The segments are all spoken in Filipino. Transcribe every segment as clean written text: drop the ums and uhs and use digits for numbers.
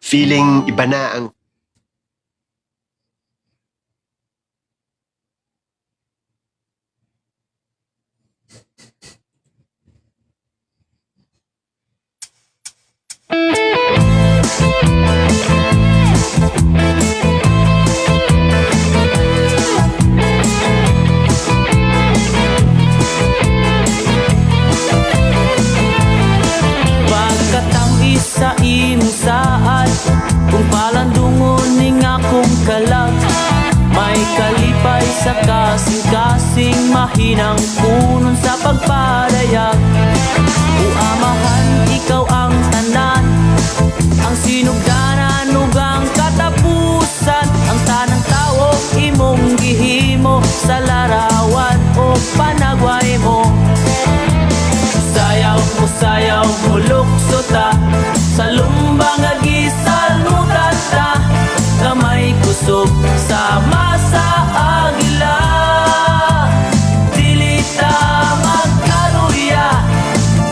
feeling iba na ang pagkatamis sa imong saad, kung palandungon ning akong kalag, may kalipay sa kasing-kasing, mahinang punon sa pagpadayag. Uamahan, ikaw ang tanan, ang sinugdanan ug ang katapusan, ang tanang tao imong gihimo sa larawan o panagway mo. Sayaw mo lukso ta, sa lumbang agisalmutan ta, kamay kusog sama sa agila. Dili ta magkaluya,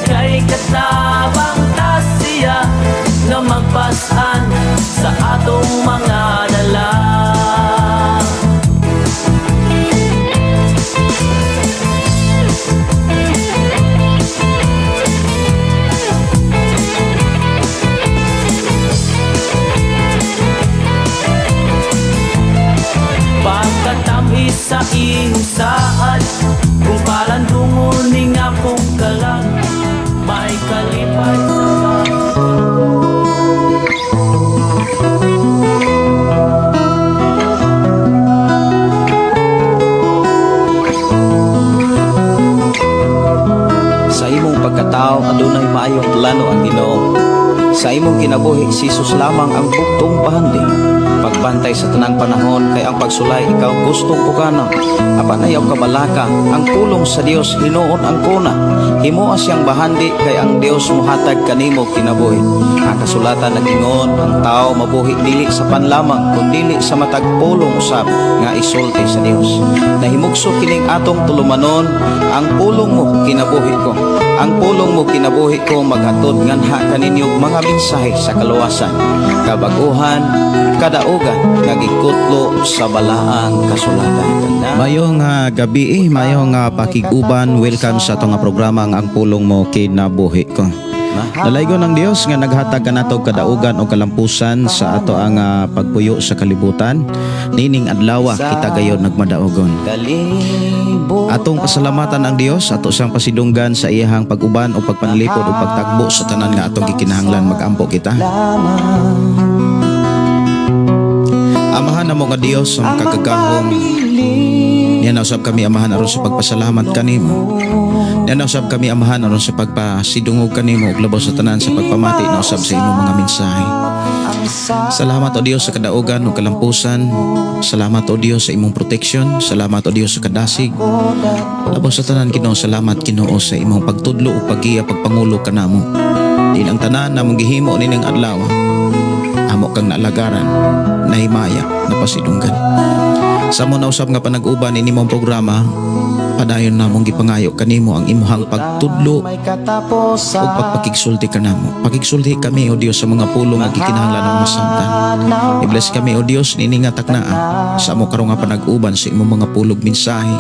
kay katabang ta siya, nga magpasan sa atong mga dala. Pagkatamis sa iyong saad, kung palandungon ning akong kalag, may kalipay sa Sa imong pagkatao adunay maayong plano ang Ginoo. Sa imong kinabuhi si Jesus lamang ang buktong bahandi. Pagbantay sa tanang panahon kay ang pagsulay ikaw gustong pukana. Apan ayaw kabalaka, ang pulong sa Dios hinuon ang kuna. Himoa siyang bahandi kay ang Dios muhatag kanimo kinabuhi. Ang kasulatan nagingon ang tao mabuhi dili sa panlamang kundi sa matag pulong usab nga isulti sa Dios. Nahimugso kining atong tulumanon, ang pulong mo kinabuhi ko. Ang pulong mo kinabuhi ko maghatod nganha kaninyong mga mensahe sa kaluwasan, kabaguhan, kadaugan, nagikutlo sa balaang kasulatan. Mayong gabi, mayong pakiguban. Welcome sa itong programa ang pulong mo kinabuhi ko. Nalaygo ng Dios nga naghatag kanato kadaugan o kalampusan sa ato ang pagpuyo sa kalibutan. Nining adlaw kita gayon nagmadaogon. Atong pasalamatan ang Dios, ato siyang pasidunggan sa iyahang pag-uban o pagpanalipod o pagtagbo sa tanan nga atong gikinahanglan magampo kita. Amahan na mo nga Dios ang kagagahong. Yan usab kami amahan aron sa pagpasalamat kanimo. Yan usab kami amahan aron sa pagpasidungog kanimo ug labaw sa tanan sa pagpamati na usab sa imong mga mensahe. Salamat o Dios sa kadaugan o kalampusan. Salamat o Dios sa imong protection. Salamat o Dios sa kadasig. Labaw sa tanan Ginoo, salamat Ginoo sa imong pagtudlo o paggiya pagpangulo kanamo. Din ang tanan namong gihimo nining adlaw. Amo kang naalagaran, nahimaya, napasidunggan. Sa mo na usab nga panag-uban ini mong programa, padayon namong gipangayo kanimo ang imuhang pagtudlo ug pagpakigsulti kanamo. Pakigsulti kami o Dios sa mga pulong nga gikinahanglan ng masamtan. I-bless kami o Dios nini nga taknaa sa amo karong nga panag-uban sa imong mga pulog mensahe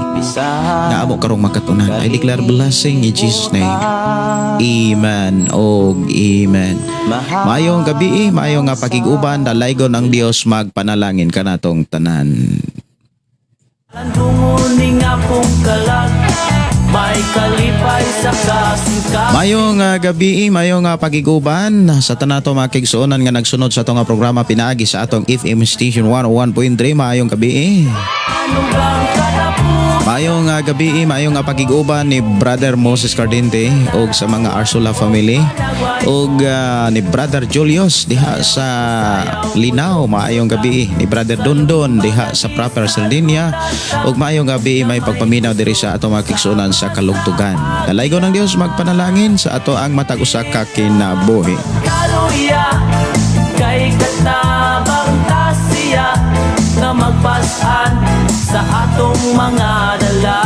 nga amo karong makatunan. I declare blessing in Jesus name. Amen o amen. Mayong gabi, mayong nga pakiguban, dalaygon ang Dios magpanalangin kanatong tanan. landungon akong kalag, may kalipay sa kasing-kasing. Mayong gabi, mayong pagiguban sa tanato makigsuonan nga nagsunod sa atong programa pinaagi sa atong FM Station 101.3. Mayong gabi. Mayong gabi, mayong pagiguban ni Brother Moses Cardente ug sa mga Arsula family ug ni Brother Julius diha sa Linao. Mayong gabi ni Brother Dondon diha sa Proper Sardinia ug mayong gabi may pagpaminaw diri sa ato makigsuonan sa Kalugtugan. Dalaygon ng Dios magpanalangin sa ato ang matag usa ka kinabuhi. Kaluya, kay katabang tasya na magpasan sa atong mga dala.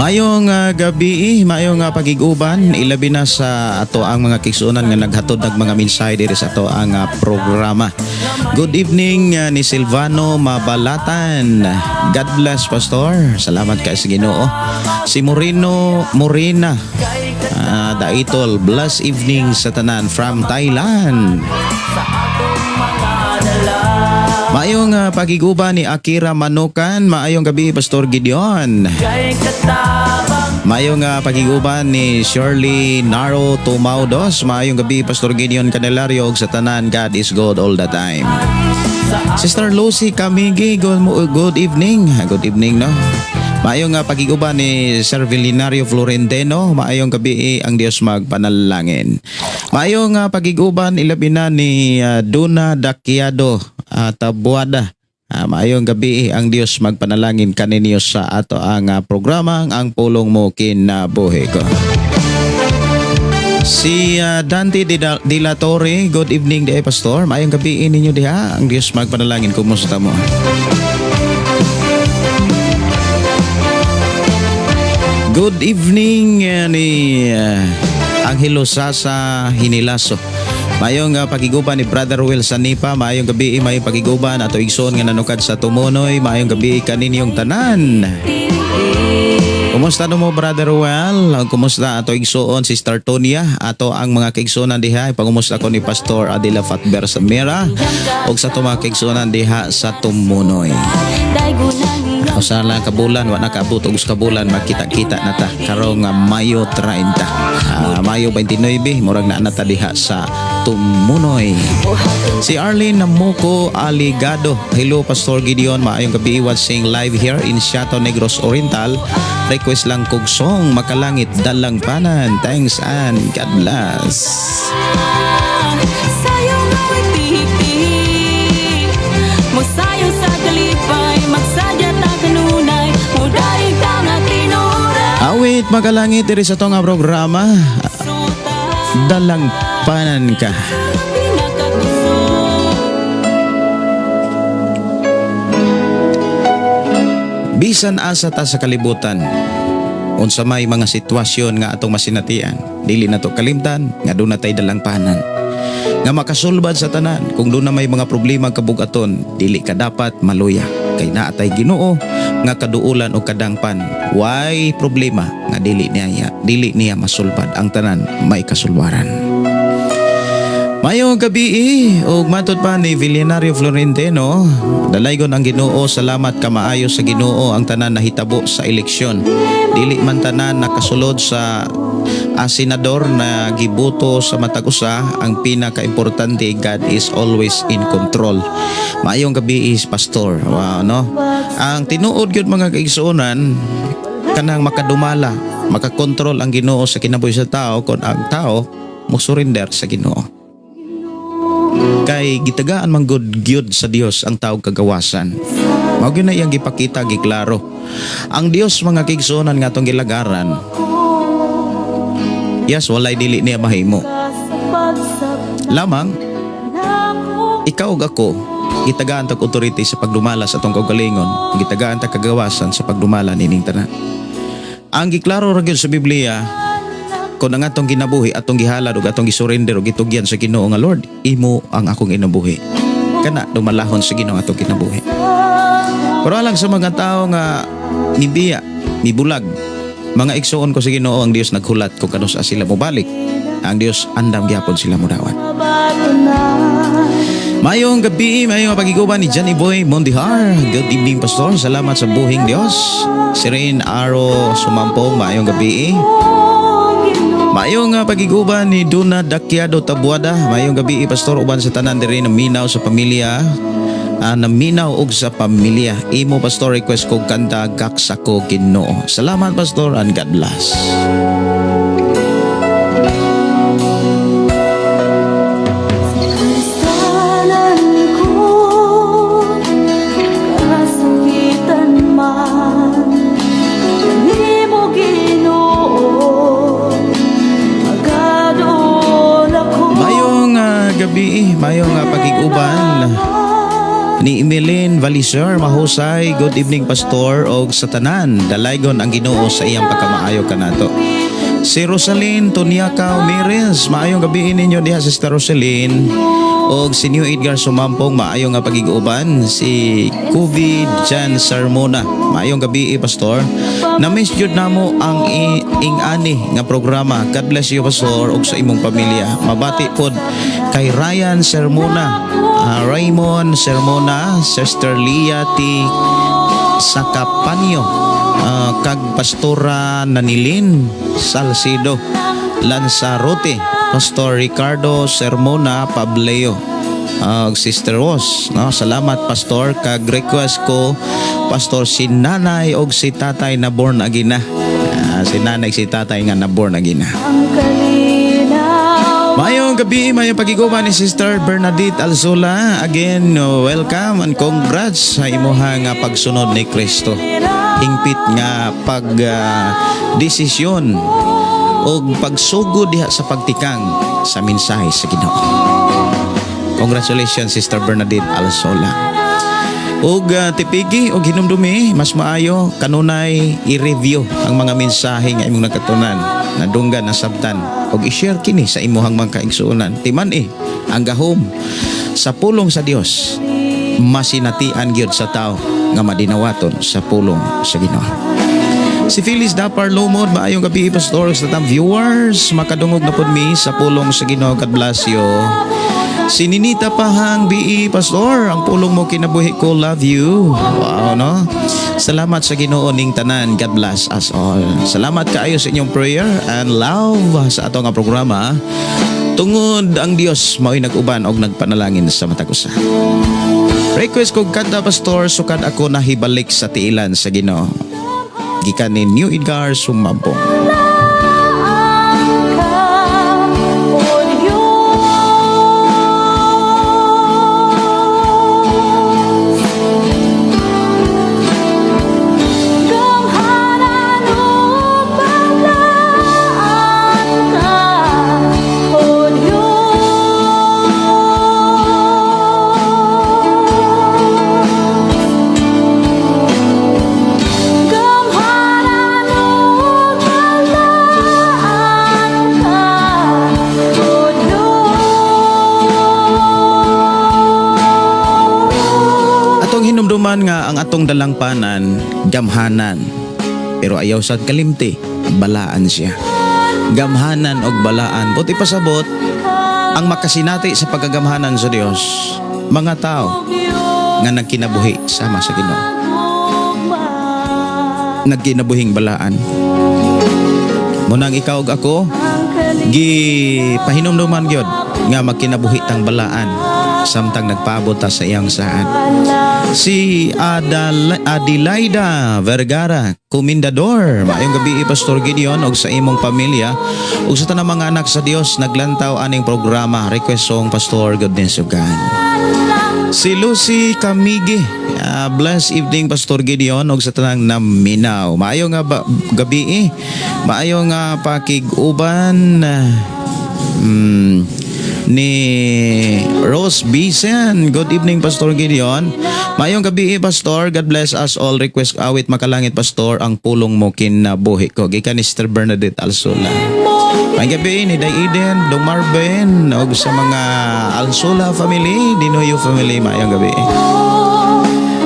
Mayong gabi, mayong pagiguban, ilabi na sa ato ang mga kigsunan nga naghatod ng mga mensahe diri sa ato ang programa. Good evening ni Silvano Mabalatan. God bless, Pastor. Salamat kay sa Ginoo. Si Morena, Daitol, blessed evening sa tanan from Thailand. Maayong pagiguban ni Akira Manukan. Maayong gabi, Pastor Gideon. Kay katabang Maayong pagiguban ni Shirley Naro Tumaudos. Maayong gabi, Pastor Gideon Candelario. Sa tanan, God is good all the time. Sister Lucy Kamigi, good evening. Good evening, no? Maayong pagiguban ni Sir Vilinario Florentino. Maayong gabi ang Diyos magpanalangin. Maayong pagiguban ilabi na ni Duna Dakiado Tabuada. Maayong gabi ang Diyos magpanalangin kaninyo sa ato ang programa ang pulong mo kinabuhi ko. Si Dante de la Torre, good evening di Pastor. Maayong gabi ninyo diha ang Diyos magpanalangin. Kumusta mo? Good evening ni Angelo Sasa Hinilaso. Mayong pagiguban ni Brother Will Sanipa. Mayong gabi, mayong pagiguban ato igsoon nga nanukad sa Tumunoy. Mayong gabi kaninyong tanan. Kumusta no mo, Brother Will? Kumusta ato igsoon Sister Tonia? Ato ang mga kaigsunan diha. Pangumusta ko ni Pastor Adela Fatber Samira o sa to mga kaigsunan diha sa Tumunoy. Ako sa lang kabulan, wala kaabot og kabulan magkita-kita na ta karong Mayo 30. Mayo 29, murag na ta diha sa Tumunoy. Si Arlene Namuko Aligado. Hello Pastor Gideon, maayong gabi, watching live here in Chateau Negros Oriental. Request lang kog song Makalangit Dalang Panan. Thanks and God bless. Sayong awit-ihik Musayo sa kalipay Magsadya ta kanunay Mudaig ta nga tinura Awit makalangit diri sa tong programa. Dalang Panan ka. Bisan asa ta sa kalibutan, unsa may mga sitwasyon nga atong masinatian, dili na to kalimtan nga doon na tay dalang panan. Nga makasulbad sa tanan, kung doon na may mga problema kabugaton, dili ka dapat maluya. Kay naa tay Ginoo nga kaduulan o kadangpan. Why problema nga dili niya masulbad ang tanan may kasulbaran. Mayong gabi ug matud pa ni Vilinario Florentino. Dalaygon ang Ginoo, salamat ka maayo sa Ginoo ang tanan nahitabo sa eleksyon. Dili man tanan nakasulod sa senador na gibuto sa matag usa, ang pinakaimportante God is always in control. Mayong gabi Pastor. Wow, no? Ang tinuod gyud mga kaigsuonan kanang makadumala, makakontrol ang Ginoo sa kinabuhi sa tao kon ang tao mo surrender sa Ginoo. Kay gitagaan man good gyud sa Dios ang tawag kagawasan. Mao gyud na iyang gipakita giklaro. Ang Dios mga kigsuonan nga atong gilagaran. Yes, walay dili niya mahimo. Lamang ikaw ug ako gitagaan tag authority sa pagdumala sa atong kaugalingon, gitagaan tag kagawasan sa pagdumala nining tanan. Ang giklaro ra gyud sa Biblia, kung ang atong ginabuhi, atong gihalad o atong gisurrender o gitugyan sa Ginoo nga Lord, imo ang akong inabuhi. Kana dumalahon sa Ginoo atong kinabuhi. Pero lang sa mga tao nga nibiya, nibulag, mga igsuon ko sa Ginoo, ang Dios naghulat kung kanusa sila mobalik. Ang Dios andam gyapon sila mudawat. Mayong gabi, mayong pagiguban ni Johnny Boy Mondihar. Good evening Pastor, salamat sa buhing Dios. Si Rain Aro Sumampong, mayong gabi. Mayong pagiguban ni Duna Dakiado Tabuada. Mayong gabi Pastor, uban sa tanan diri na minaw sa pamilya. Naminaw og sa pamilya. Imo Pastor request ko kanta Gaksa ko Ginoo. Salamat Pastor and God bless. Kasalan ko Kasakitan man Di mo Ginoo Agado na ko Mayong gabi, mayong pagiguban ni Emeline Balisar, mahusay. Good evening, Pastor. Og sa tanan, dalaygon ang Ginoo sa iyang pagkamaayo kanato. Si Rosalyn Toniaca Umiris, maayong gabi ninyo diha, Sister Rosalyn. Og si New Edgar Sumampong, maayong nga pagiguban. Si Covid Jan Sarmona, maayong gabi, Pastor. Na-miss jud namo ang ing-ani nga programa. God bless you, Pastor, og sa imong pamilya. Mabati pod kay Ryan Sermona, Raymond Sermona, Sister Lia T. Sakapanyo, kag Pastora Nanilin Salcido Lanzarote, Pastor Ricardo Sermona Pableo, Sister Ros, no? Salamat, Pastor. Kag request ko, Pastor, si nanay og si tatay na born again na. Si nanay si tatay nga na born again na. Mayong gabi, mayong pagiguman ni Sister Bernadette Alzola. Again, welcome and congrats sa imuha nga pagsunod ni Kristo. Hingpit nga desisyon o pagsugod diha sa pagtikang sa mensahe sa Ginoo. Congratulations, Sister Bernadette Alzola. Og tipigi og hinumdumi, mas maayo kanunay i-review ang mga mensahe nga imong nakatunan, nadunggan na sabtan, og i-share kini sa imuhang mga kaigsuonan. Timan ang gahom sa pulong sa Dios, masinatian gyud sa tao nga madinawaton sa pulong sa Ginoo. Si Phyllis Dapar Lumod, maayong gabi, Pastor, sa tam viewers, makadungog na pod mi sa pulong sa Ginoo. God bless you. Si Ninita Pahang BE, Pastor, ang pulong mo kinabuhi ko, love you. Wow, no? Salamat sa Ginoo ning tanan. God bless us all. Salamat kaayo sa inyong prayer and love sa ato nga programa. Tungod ang Dios mao'y nag-uban og nagpanalangin sa matag usa. Request kog kanta, Pastor, sukad ako nahibalik sa tiilan sa Ginoo. Gikan ni New Edgar Sumampong. Hinumduman nga ang atong dalangpanan, gamhanan. Pero ayaw sad kalimti, balaan siya. Gamhanan og balaan. Buti pasabot, ang makasinati sa pagkagamhanan sa Dios, mga tao nga nagkinabuhi sama sa Ginoo. Nagkinabuhing balaan. Munang ikaw ug ako, pahinumduman gyud nga magkinabuhi tang balaan samtang nagpaabot ta sa iyang saan. Si Adelaida Vergara, Komendador, maayong gabi, Pastor Gideon, og sa imong pamilya ug sa tanang mga anak sa Dios naglantaw aning programa. Request song, Pastor, goodness of God. Si Lucy Camigi, blessed evening, Pastor Gideon, og sa tanang naminaw. Maayong gabi, maayong pakiguban ni Rose Bisen. Good evening, Pastor Gideon. Mayong gabi, Pastor. God bless us all. Request awit makalangit, Pastor, ang pulong mo kinabuhi ko. Gikan ni Sister Bernadette Alzola. Mayong gabi ni Day Eden, Dong Marvin, og sa mga Alzola family, Dinoyo family. Mayong gabi.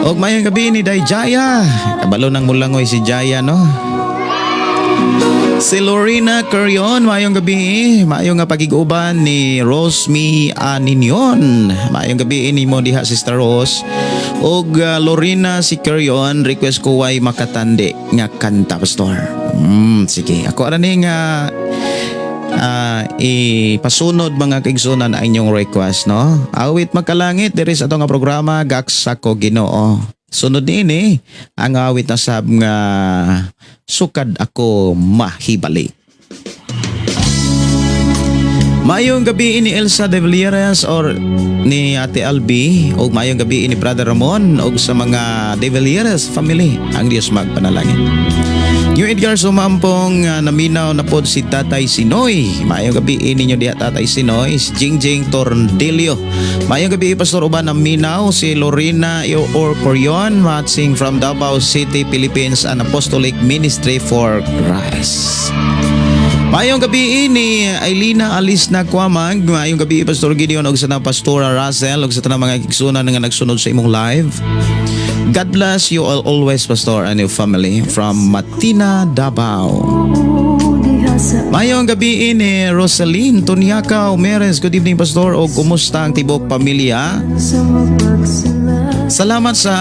Og mayong gabi ni Day Jaya. Kabalo ng mulangoy si Jaya, no? Si Lorena Carion, mayong gabi. Mayong nga pagiguban ni Rosmi Aninyon. Mayong gabi ni mo diha, Sister Rose. Og Lorena si Carion, request ko way makatande nga kanta, Pastor. Sige, ako ara ni nga ipasunod mga kaigsunan ang inyong request, no? Awit makalangit, there is ato nga programa, Gaksa ko Ginoo. Sunod ni ang awit na sab nga sukad ako mahibalik. Mayong gabi ni Elsa De Villeras or ni Ate Albi, o mayong gabi ni Brother Ramon o sa mga De Villeras family. Ang Diyos magpanalangin. New Edgar sumampong naminaw na pod si Tatay Sinoy. Maayong gabi ninyo diha Tatay Sinoy. Si Jingjing Torndelio. Maayong gabi Pastor Uban naminaw. Si Lorena or Corion watching from Davao City, Philippines, an Apostolic Ministry for Christ. Maayong gabi ni Ailina Alis na Kwamag. Maayong gabi Pastor Gideon og sa Pastora Russell og sa tanang mga igsunan nga nagsunod sa imong live. God bless you all always, Pastor, and your family from Matina, Davao. Mayong gabi ni Rosaline Tuniaca Umeres. Good evening, Pastor. O kumusta ang tibok pamilya? Salamat sa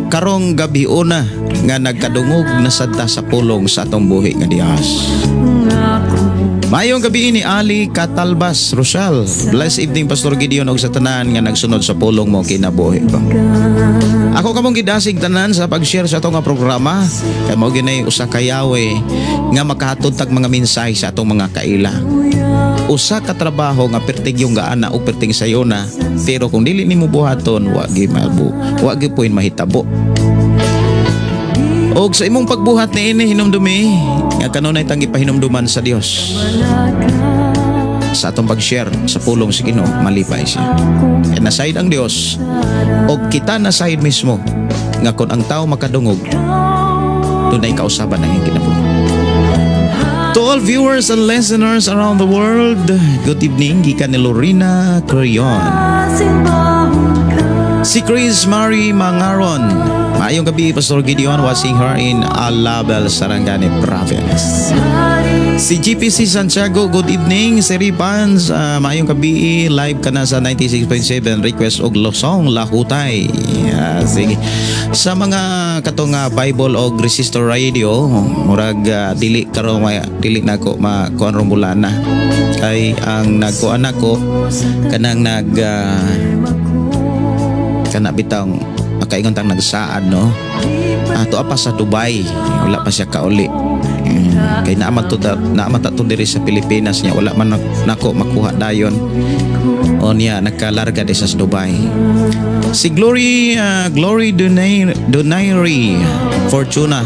karong gabi una nga nagkadungog na sadta sa pulong sa atong buhi nga Dios. Mayong gabi ni Ali Catalbas Rosal. Blessed evening, Pastor Gideon og sa tanan nga nagsunod sa pulong mo kinabuhi ko. Ako kamong gidasig tanan sa pag-share sa atong nga programa kay mao ginay usa ka yawe nga makahatod tag mga mensahe sa atong mga kaila. Usa ka trabaho nga pertig yung gaana o pertig sayo na, pero kung dili nimo buhaton wa gyud poin mahitabo. Og sa imong pagbuhat niini hinumdumi nga kanunay tang ipahinumduman sa Dios. Sa atong pag-share sa pulong sa Ginoo malipay siya. E nasayid ang Dios og kita nasayid mismo nga kun ang tao makadungog dunay kausaban ang kinabuhi. To all viewers and listeners around the world, good evening gikan ni Lorena Corion. Si Chris Marie Mangaron. Maayong gabi Pastor Gideon watching her in Alabel, Sarangani Province. Si GPC Santiago, good evening. Si Ripans, maayong gabi live ka na sa 96.7 request og Losong Lahutay. Sige. Sa mga katong Bible og Resistor Radio, murag dili nako makuan rumulana. Kay ang nagkuan nako kanang kana bitang makaingon tang nagsaad no. Ato apa sa Dubai, wala pa siya kauli. Kay naamat to diri sa Pilipinas niya wala man nako makuha dayon. O niya nagkalarga di sa Dubai. Si Glory Donairi Fortuna.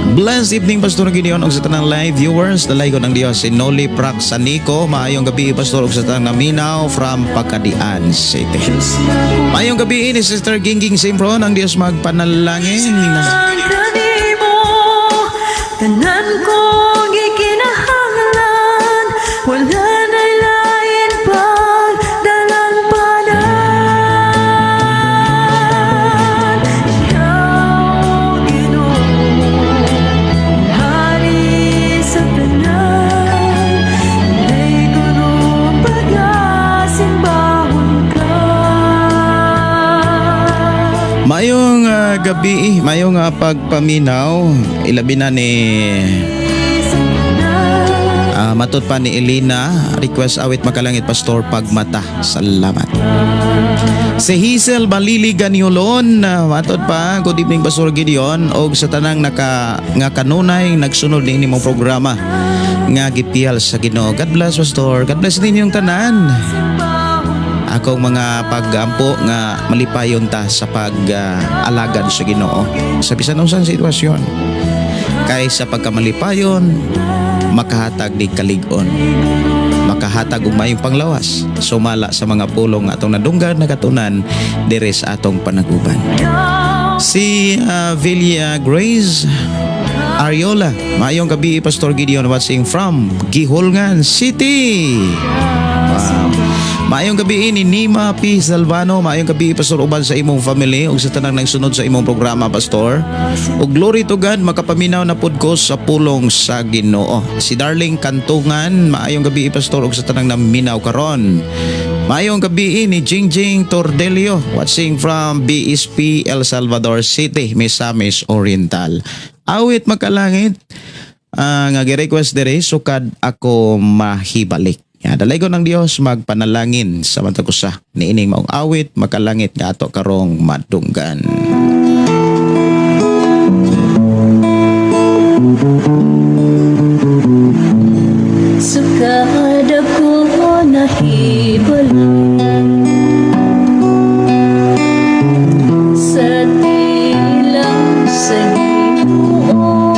Blessed evening Pastor Gideon og sa tanang live viewers. Dalaygon ang Dios si Noli Praxanico. Maayong gabi Pastor og sa tanang naminaw from Pagadian City. Maayong gabi ni Sister Gingging Simpron. Ang Dios magpanalangin. Tanan kong ikinahanglan, wala na lain pang dalang panan. Ikaw, Ginoo, hari sa tanan, may gunong pag-asimbahon ka. Mayong gabi, mayong pagpaminaw, ilabi na ni matud pa ni Elena, request awit makalangit Pastor Pagmata. Salamat. Si Hazel Balili Ganyolon, matud pa, good evening Pastor Gideon og sa tanang nga kanunay nagsunod ni imong programa nga gipiyal sa Ginoo. God bless Pastor. God bless ninyong tanan. Akong mga pag-ampo nga malipayon ta sa pag-alagad sa Ginoo sa bisan unsang sitwasyon. Kay sa pagkamalipayon makahatag ni kalig-on, makahatag og mayong panglawas sumala sa mga pulong nga atong nadunggan nagatunan dire sa atong panaguban. Si Villa Grace Ariola, maayong gabi Pastor Gideon watching from Gihulngan City. Wow. Maayong gabi ni Nima P. Salvano. Maayong gabi Pastor uban sa imong family ug sa tanang nagsunod sa imong programa Pastor. Ug glory to God makapaminaw na pud ko sa pulong sa Ginoo. Si Darling Kantungan, maayong gabi Pastor ug sa tanang naminaw karon. Maayong gabi ni Jingjing Tordelio watching from BSP El Salvador City, Misamis Oriental. Awit makalangit nga gi-request dire sukad ako mahibalik. Dalaygon ng Dios magpanalangin sa matagusa ni ining maong awit makalangit nga ato karong madunggan. Sukad ako nahibalik sa tilang sa Ginoo.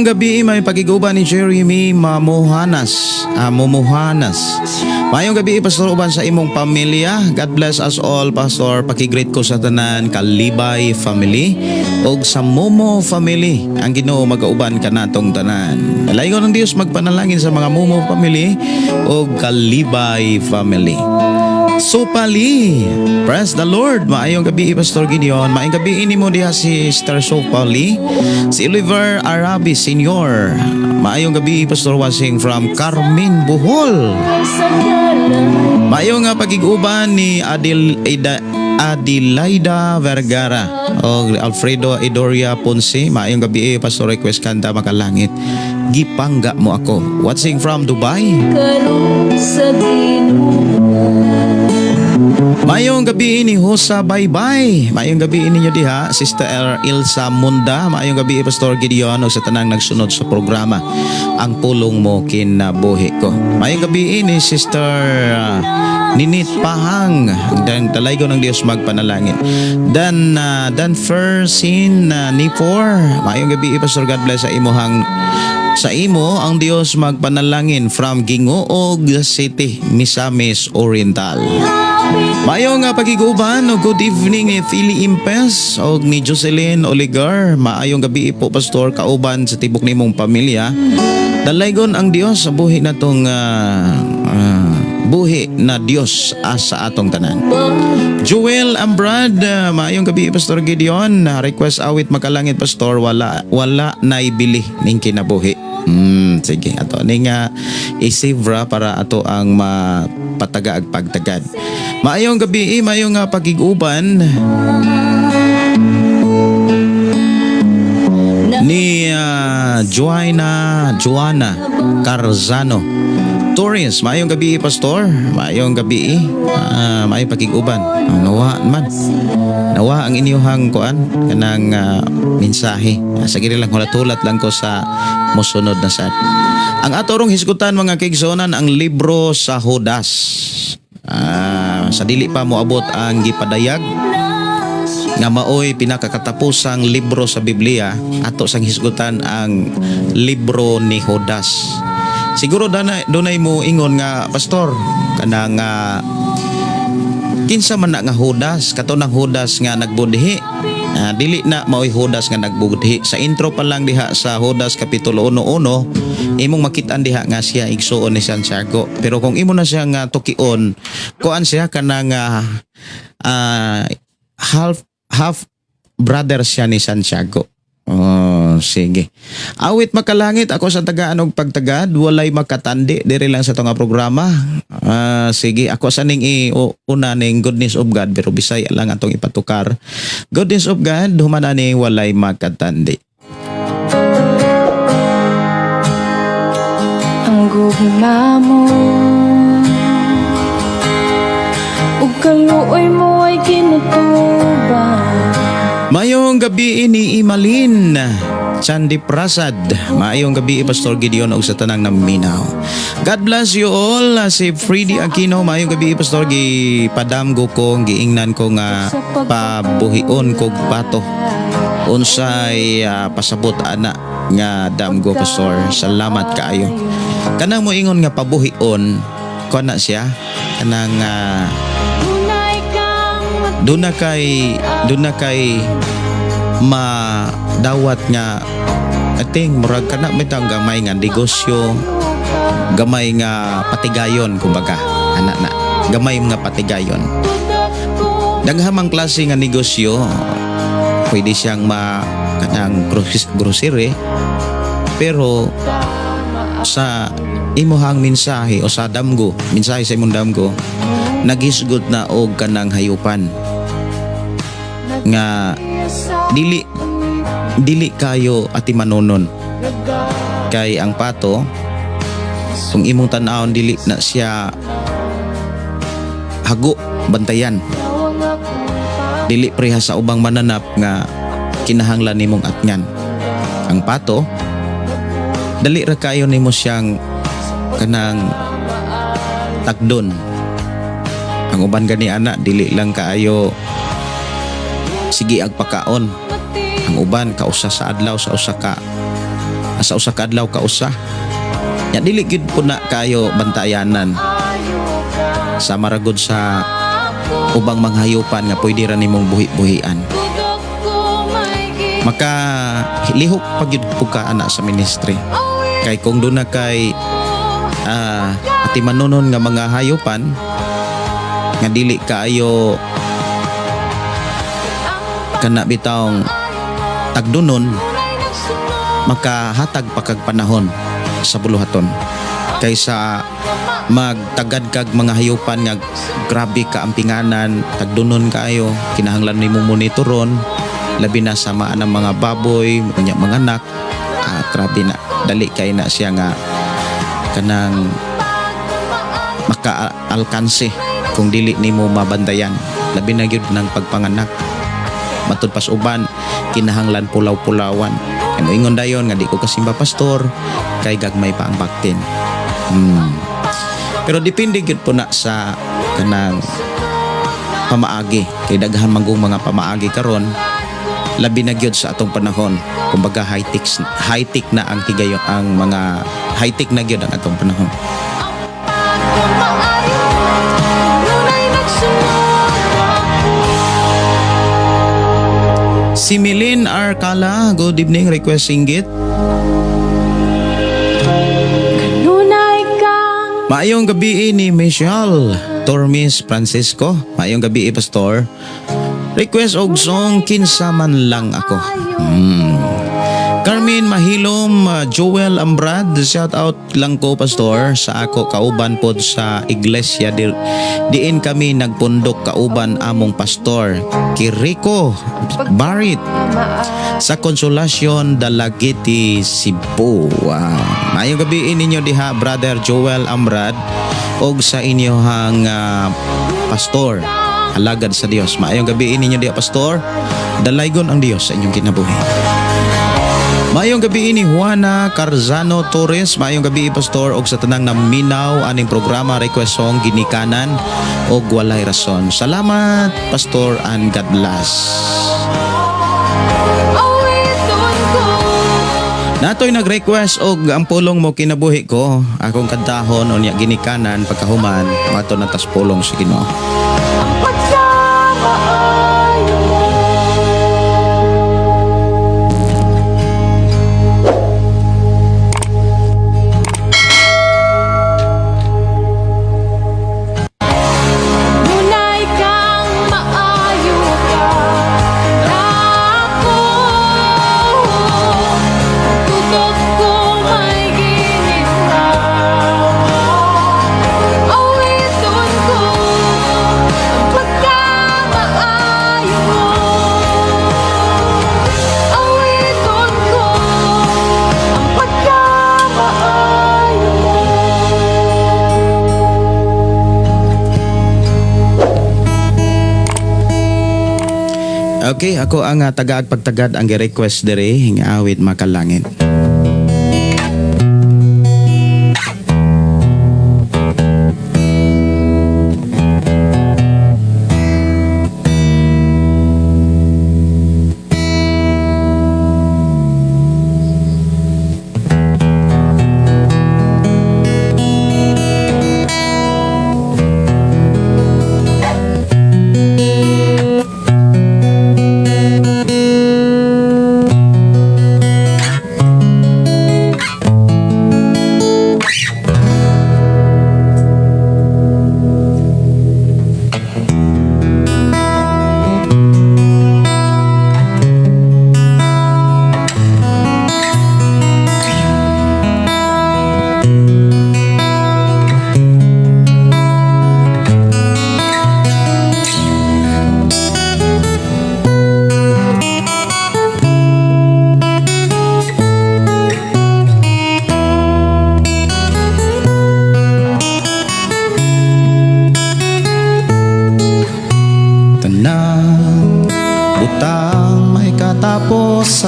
gabi may pagiguban ni Jeremy Mumuhanas. Mayong gabi pastor uban sa imong pamilya. God bless us all pastor. Pakigreet ko sa tanan Kalibay family og sa Momo family. Ang Ginoo magauban kanatong tanan. Dalaygon ng Dios magpanalangin sa mga Momo family og Kalibay family. Sopali, praise the Lord. Maayong gabi Pastor Gideon. Maayong gabi ini mo diha si Sister Sopali, si Oliver Arabi Senior. Maayong gabi Pastor Wasing from Carmen, Bohol. Maayong pagiguban ni Adelaida Vergara o Alfredo Edoria Ponce. Maayong gabi Pastor request kanta makalangit. Gipangga mo ako. Watching from Dubai. Mayong gabi ni Hosa Baybay. Mayong gabi ninyo diha Sister Ilsa Munda. Mayong gabi Pastor Gideon o sa tanang nagsunod sa programa Ang Pulong Mo Kinabuhi Ko. Mayong gabi ni Sister Ninit Pahang. Dan talaygo ng Dios magpanalangin. Dan Fersin Nipor. Mayong gabi Pastor, God bless sa imo ang Dios magpanalangin from Gingoog City, Misamis Oriental. Mayong pagiguban o good evening ni Philly Impes o ni Jocelyn Oligar. Maayong gabi po Pastor kauban sa tibok nimong pamilya. Dalaygon ang Dios sa buhi natong buhi na Dios sa atong tanan. Joel Ambrad, maayong gabi Pastor Gideon. Request awit makalangit Pastor, wala naibili ning kinabuhi. Sige, ato ning isivra para ato ang mapataga ag pagtagad. Maayong gabi, maayong pagiguban ni Joanna Carzano Torres. Maayong gabi Pastor, maayong gabi maayong pagiguban. Nawa ang inyong kuan kanang mensahe. Sige lang hulat-hulat lang ko sa mosunod na sad. Ang atorong hisgutan mga kaigsonan ang libro sa Judas. Sa dili pa moabot ang gipadayag nga maoy pinakakatapusang libro sa Biblia, ato sang hisgutan ang libro ni Judas. Siguro dunay mo ingon nga Pastor kanang kinsa man na nga Judas, kato ng Judas nga nagbudhi. Dili na maoy Judas nga nagbudhi. Sa intro pa lang diha sa Judas kapitulo 1:1 imong makitaan diha nga siya igsuon ni Santiago. Pero kung imo na siya nga tukion, kuan siya kanang half brother siya ni Santiago. Oh, sige. Awit makalangit ako sa tagaan og pagtagad, walay makatandi diri lang sa tunga programa. Sige, ako sa ning una ning Goodness of God pero Bisaya lang atong ipatukar. Goodness of God humana ni walay makatandi. Ang gugma mo ug kaluoy mo ay kinutuban. Mayong gabi ni Imalin Chandi Prasad. Maayong gabi Pastor Gideon og sa tanang naminaw. God bless you all. Si Freddy Aquino, maayong gabi Pastor, gipadamgo ko, giingnan ko nga pabuhion kog bato. Unsay pasabot ana nga damgo Pastor. Salamat kaayo. Kanang mo ingon nga pabuhion ko na siya kanang doon na kay madawat nga ating murag kana mitang gamay nga negosyo, gamay nga patigayon kumbaga ana na gamay nga patigayon. Daghamang klase nga negosyo pwede siyang kanang grocery, pero sa imuhang mensahe o sa damgo, mensahe sa imong damgo nagisgot na og kanang hayupan nga dili kayo ati manonon kay ang pato kung imong tan-awon dili na siya hago bantayan, dili preha sa ubang mananap nga kinahanglan nimong atngan. Ang pato dali ra kayo nimo siyang kanang takdon. Ang uban gani ana dili lang kaayo sige agpakaon. Ang uban kausa sa adlaw sa usa ka sa usa ka adlaw ka usa. Ya dili gid po na kayo bantayanan sa maragod sa ubang mga hayupan nga pwede ra nimong buhi-buhian. Maka lihok pag yun po ka ana sa ministry. Kay kung doon na kay ati manunon nga mga hayupan nga dili kaayo kana bitawng tagdunon, makahatag pa kag panahon sa buluhaton kaysa magtagad kag mga hayupan nga grabe ka ampinganan, tagdunon kaayo, kinahanglan nimo monitoron labi na sa maan ng mga baboy, mga anak. Grabe na, dali kay na siya nga kanang maka-alkanse kung dili nimo mabandayan, labi na gyud ng pagpanganak. Matud pas uban kinahanglan pulaw-pulawan. Ano ingon dayon nga di ko kasimba pastor kay gagmay pa ang baktin. Pero depende gyud po na sa kanang pamaagi, kay daghan manggong mga pamaagi karon, labi na gyud sa atong panahon. Kumbaga high-tech na ang higayon, ang mga high-tech na gyud ang atong panahon. Si Milin Arcala, good evening, request singgit. Kanunay kang Maayong gabi ni Michelle Tormes Francisco. Maayong gabi, Pastor. Request og song kinsa man lang ako. Carmen Mahilom, Joel Ambrad, shout out lang ko pastor sa ako kauban pod sa iglesia diin kami nagpundok kauban among pastor Kiriko Barit sa Konsolasyon Dalagiti, Cebu. Maayong gabi ninyo diha brother Joel Ambrad og sa inyohang pastor alagad sa Dios. Maayong gabi ninyo diha pastor, dalaygon ang Dios sa inyong kinabuhi. Maayong gabi ni Juana Carzano Torres. Maayong gabi pastor og sa tanang naminaw aning programa request song ginikanan og walay rason. Salamat pastor and God bless. Natoy nag-request og ang pulong mo kinabuhi ko. Akong kantahon unya ginikanan pagkahuman mato na tas pulong sa Ginoo. Okay, ako ang tagaag pagtagad ang gi-request dere nga awit makalangit. Butang may katapusan,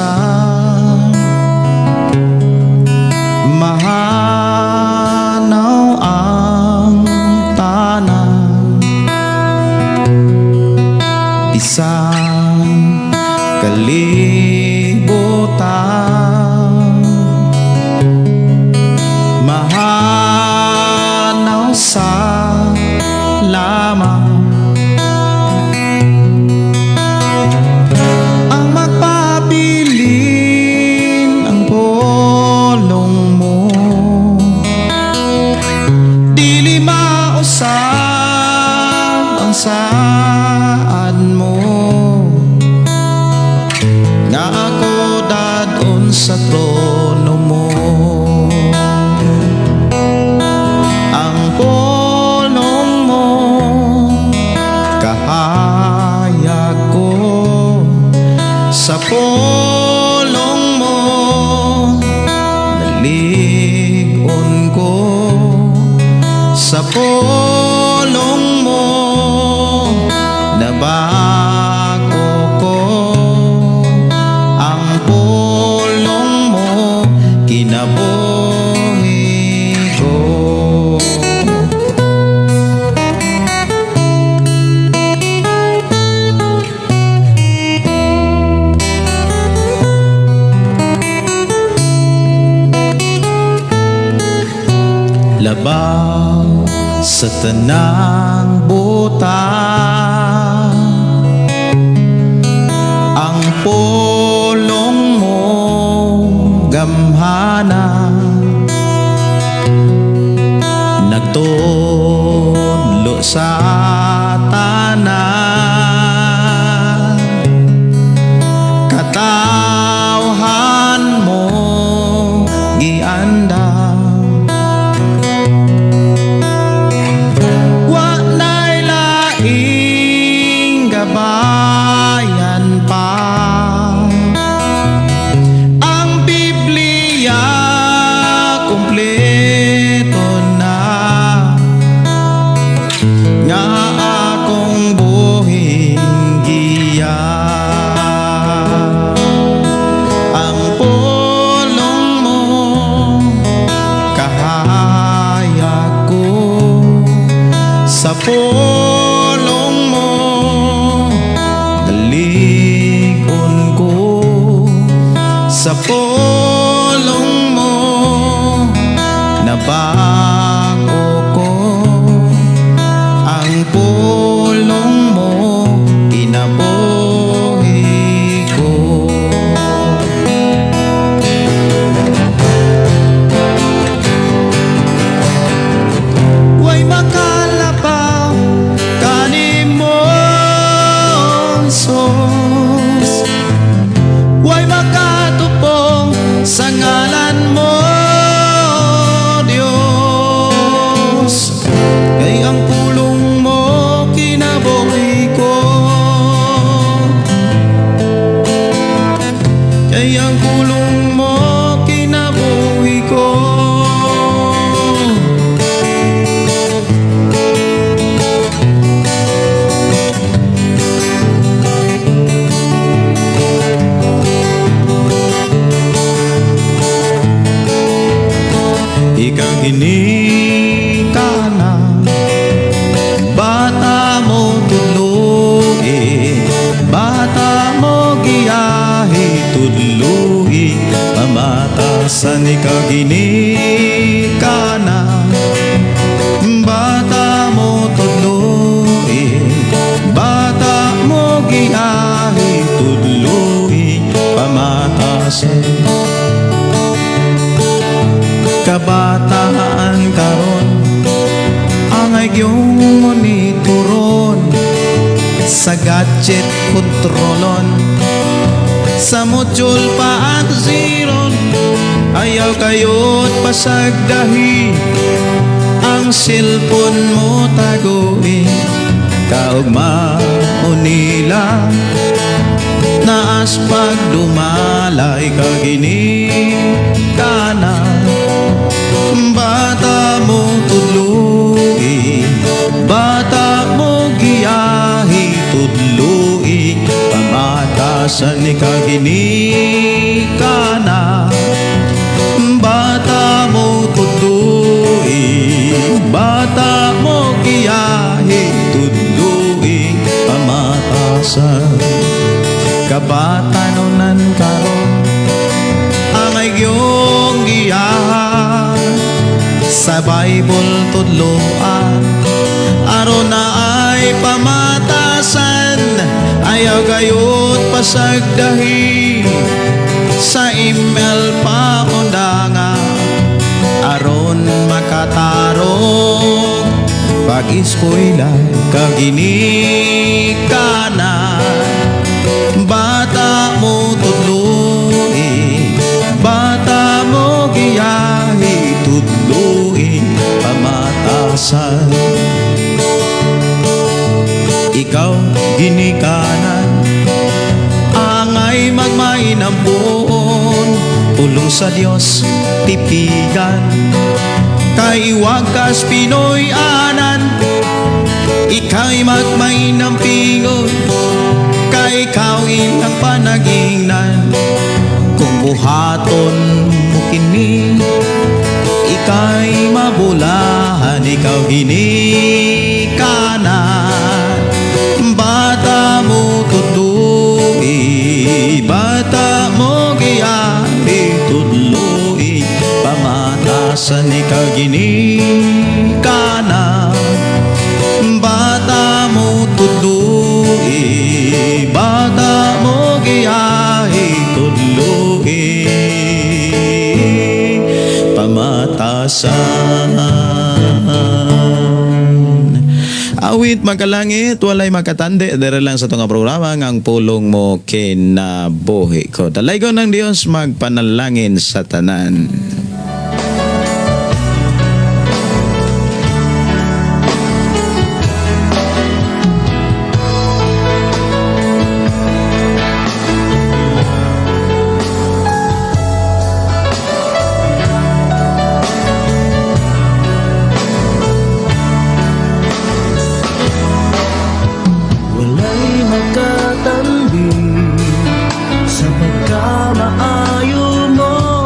mahanaw ang tanan, isang kalibutan, sa pulong mo nabago ko. Ang pulong mo kinabuhi ko. Labaw sa tanang buta ang pulong mo gamhana. Nagtudlo sa tanan katawhan mo gianda. Bayan pa ang Biblia kumpleto na nga akong buhing giya. Ang pulong mo kahayag ko sa pulong mo dalikon ko sa pulong mo nabago ko. Ang pulong mo kinabuhi ko. Way makalabaw kanimo Sos, way makatupong sa ngalan mo Diyos. Kay ang pulong mo kinabuhi ko. Kay ang pulong mo kinabuhi ko. Ikang ginikana bata mo tudluhi, bata mo giyahi tudluhi, pamatasan ikang ginikana bata mo tudluhi, bata mo giyahi tudluhi, pamatasan kabataan karon angay gyung monitoron sa gadget kontrolon sa module pa at zero. Ayaw kayo't pasagdahi ang cellphone mo taguin. Kaugma mo nila naas pagdumalay kagini kana bata mo tudluhi, bata mo giyahi tudluhi, pamatasan ni kagini kana bata mo tudluhi, bata mo giyahi tudluhi, pamatasan kabatanunan karon angay gyung giyahan sa Bible tudloan aron na ay pamatasan. Ayaw gayot pasagdahi sa email pa undangan aron makatarong pag-eskwela kagini kana bata mo tudluhi, bata mo giyahi tudluhi, pamatasan ikaw ginikanan angay magmain ang buon pulong sa Dios tipigan kay wakas Pinoy anan, ika'y magmay ng pingon, kay ikaw ilang panagingnan. Kung buhaton mo kini, ika'y mabulahan, ikaw ginikanan. Bata mo tutuloy, bata mo giyabi tuloy, pamatasan ikaw ginikanan. Bata mo tuloy, bata mo giyabi tuloy, pamatasan. Awit makalangit, walay makatande. Dere lang sa itong programa ang pulong mo kinabuhi ko. Dalaygon ng Diyos magpanalangin sa tanan. Walay makatambi sa pagkamaayo mo,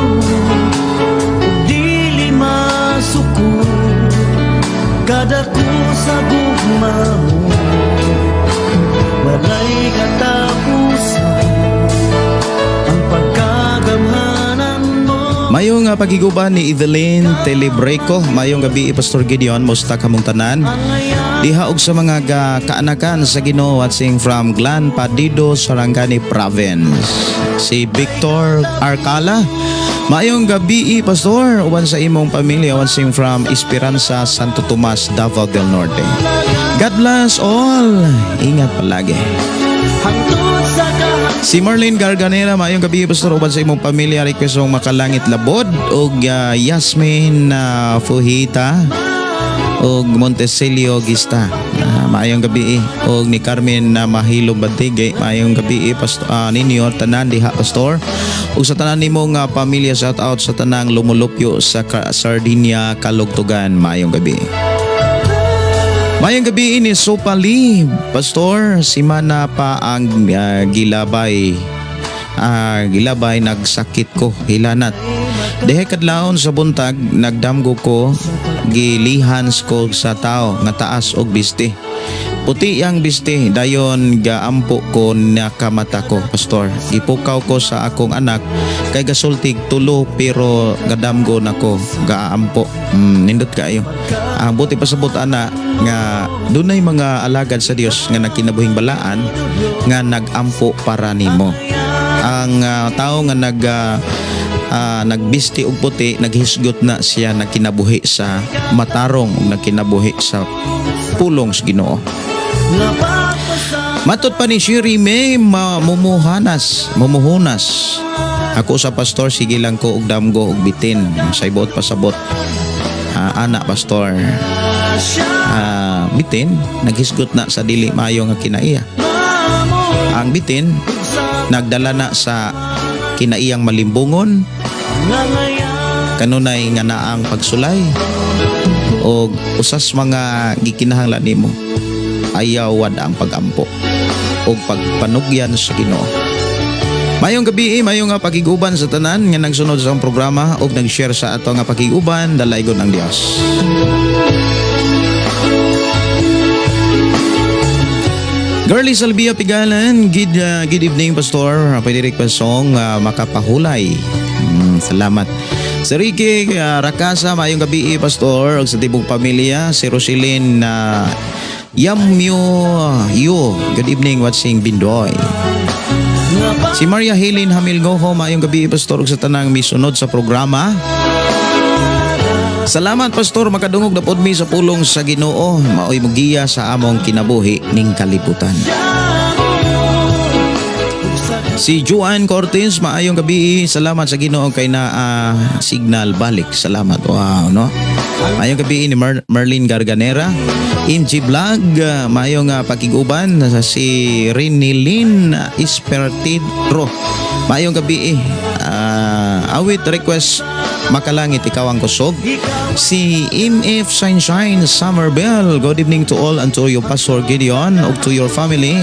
dili masuko kada ko sa gugma mo. Walay katapusan ang pagkagamhanan mo. Mayong pagiguban ni Evelyn Telebreco. Mayong gabi Pastor Gideon, musta kamong tanan? Diha og sa mga kaanakan sa Ginoo at sing from Glan Padido, Sarangani Province. Si Victor Arcala. Mayong gabi Pastor, uban sa imong pamilya, uban sing from Esperanza, Santo Tomas, Davao del Norte. God bless all. Ingat palagi. Hangtod sa Si Marlene Garganera, mayong gabi Pastor, uban sa imong pamilya, request ng Makalangit Labod og Yasmin Fuhita og Montesilio Gista. Maayong gabi og ni Carmen na Mahilo Batige. Maayong gabi Pastor ninyo tanan diha Pastor. Ug sa tanan nimong pamilya, shout out sa tanang lumulupyo sa Sardinia, Kalugtugan. Maayong gabi. Mayang gabi ni Sopali, Pastor, si mana pa ang gilabay nagsakit ko, hilanat. Dehe kadlawon sa buntag, nagdamgo ko, gilihans ko sa tao, nga taas og bisti. Puti yang bisti, dayon gaampo ko nakamata ko, Pastor. Gipukaw ko sa akong anak, kay gasultig tulo pero gadamgo nako, gaampo. Nindot kayo. Ang buti pa sabot ana nga dunay mga alagad sa Dios nga nakinabuhing balaan nga nagampo para nimo. Ang tao nga nagbisti og puti, naghisgot na siya nakinabuhi sa matarong, nakinabuhi sa pulong sa Ginoo. Matot pa ni Shiri May mumuhunas. Ako sa Pastor, sige lang ko og damgo og bitin sa ibot pasabot. Anak Pastor, bitin naghisgot na sa dili maayo nga kinaiya. Ang bitin nagdala na sa kinaiyang malimbungon, kanunay nga naang pagsulay o usas mga gikinahanglan nimo, ayaw wad ang pagampo o pagpanugyan sa Ginoo. Mayong gabi, mayong pagiguban sa tanan nga nagsunod sa programa o nag-share sa ato nga pagiguban, dalaygon ang Dios. Girlie Salvia Pigalan, good evening Pastor. Pwede rin pa song makapahulay. Salamat. Si Ricky Rakasa, mayong gabi Pastor. Og sa tibong pamilya, si Rosilyn Yamyo Yo, good evening watching Bindoy. Si Maria Helen Hamilgoho, mayong gabi Pastor. Og sa tanang misunod sa programa. Salamat Pastor, makadungog na pod mi sa pulong sa Ginoo, maoy mugiya sa among kinabuhi ning kalibutan. Si Juan Cortez, maayong gabi, salamat sa Ginoo kay na signal balik. Salamat. Wow, no? Maayong gabi ni Marlene Garganera. Inji Vlog, maayong pakiguban si Rinilin Espertidro. Maayong gabi awit request makalangit ikaw ang kusog. Si MF Sunshine Summerbell, good evening to all and to you Pastor Gideon ug to your family.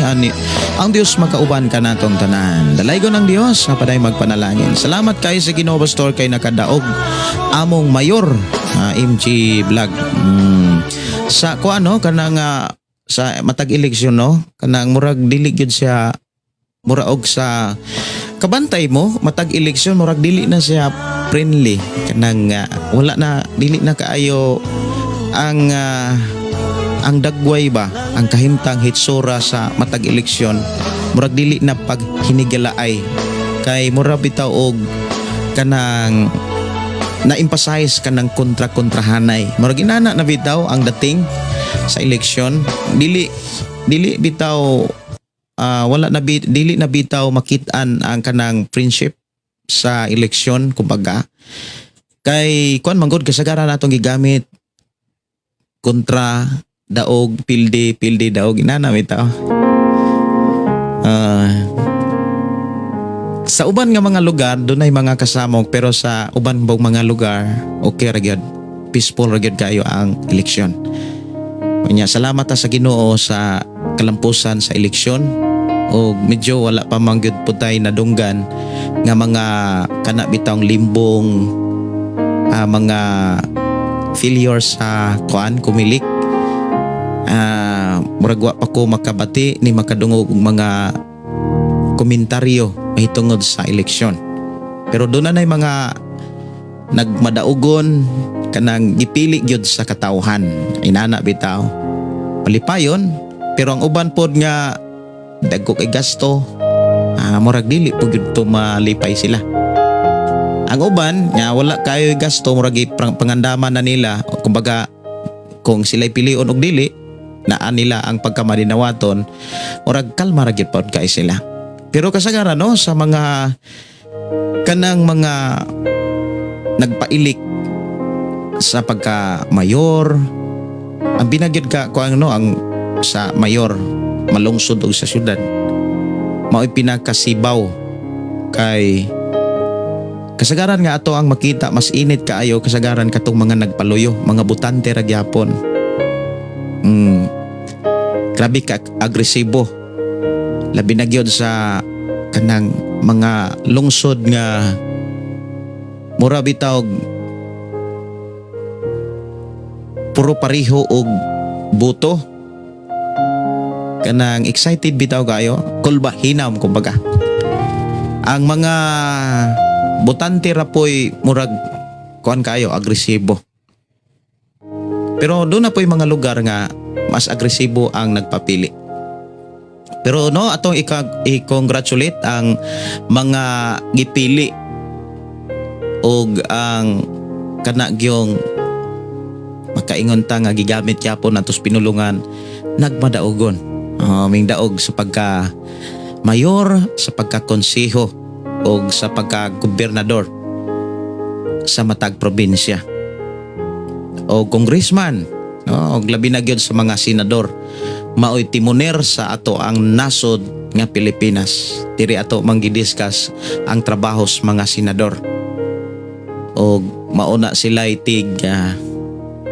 Ang Dios makauban ka natong tanan. Dalaygon ang Dios nga paday magpanalangin. Salamat kay sa Ginoo Pastor kay nakadaog among mayor MG Vlog. Sa kuano kanang sa matag eleksyon no, kanang murag dili gyud siya muraog sa kabantay mo matag eleksyon murag dili na siya friendly kanang wala na dili na kaayo ang dagway ba ang kahimtang hitsura sa matag eleksyon murag dili na paghinigalaay kay murag bitaw og kanang na-emphasize kanang kontra-kontrahanay murag inana na bitaw ang dating sa eleksyon dili bitaw dili na bitaw makitaan ang kanang friendship sa eleksyon kumbaga kay kuan manggod kasagaran natong gigamit kontra daog pilde daog inana bitaw sa uban nga mga lugar dunay mga kasamok pero sa uban bang mga lugar okay ra gyud peaceful ra gyud kayo ang eleksyon. Unya salamat ta sa Ginoo sa kalampusan sa eleksyon o medyo wala pa mangyud putay na dunggan nga mga kana bitawng limbong mga failures sa kumilik murag wa pa ko makabati ni makadungog og mga komentaryo mahitungod sa eleksyon pero doon na mga nagmadaugon kanang gipili gyud sa katawhan inana bitaw palipayon pero ang uban pod nga dagko kay gasto murag dili po gyud to malipay sila ang uban nga wala kayo gasto murag pangandaman na nila kumbaga kung sila'y pilion og dili naa nila ang pagkamadinawaton murag kalma ra gyud pod kay sila pero kasagaran no sa mga kanang mga nagpailik sa pagka mayor ang binagyod ka kung ano ang sa mayor malungsod og sa syudad mao'y pinakasibaw kay kasagaran nga ato ang makita mas init kaayo kasagaran katong mga nagpaluyo mga butante ra gyapon grabe ka agresibo labi na gyud sa kanang mga lungsod nga mura bitaw puro pariho og buto kanang excited bitaw kayo kulba hinam kumbaga ang mga botante ra po'y murag kuan kayo agresibo pero doon na po'y mga lugar nga mas agresibo ang nagpapili pero no atong i-congratulate ang mga gipili og ang kanagyong makaingon ta nga gigamit yapon atos pinulungan nagmadaugon ming daog sa pagka mayor sa pagka konseho o sa pagka gobernador sa matag probinsya o congressman o labi na gyud sa mga senador maoy timoner sa ato ang nasod nga Pilipinas diri ato manggidiscuss ang trabaho sa mga senador o mauna sila itig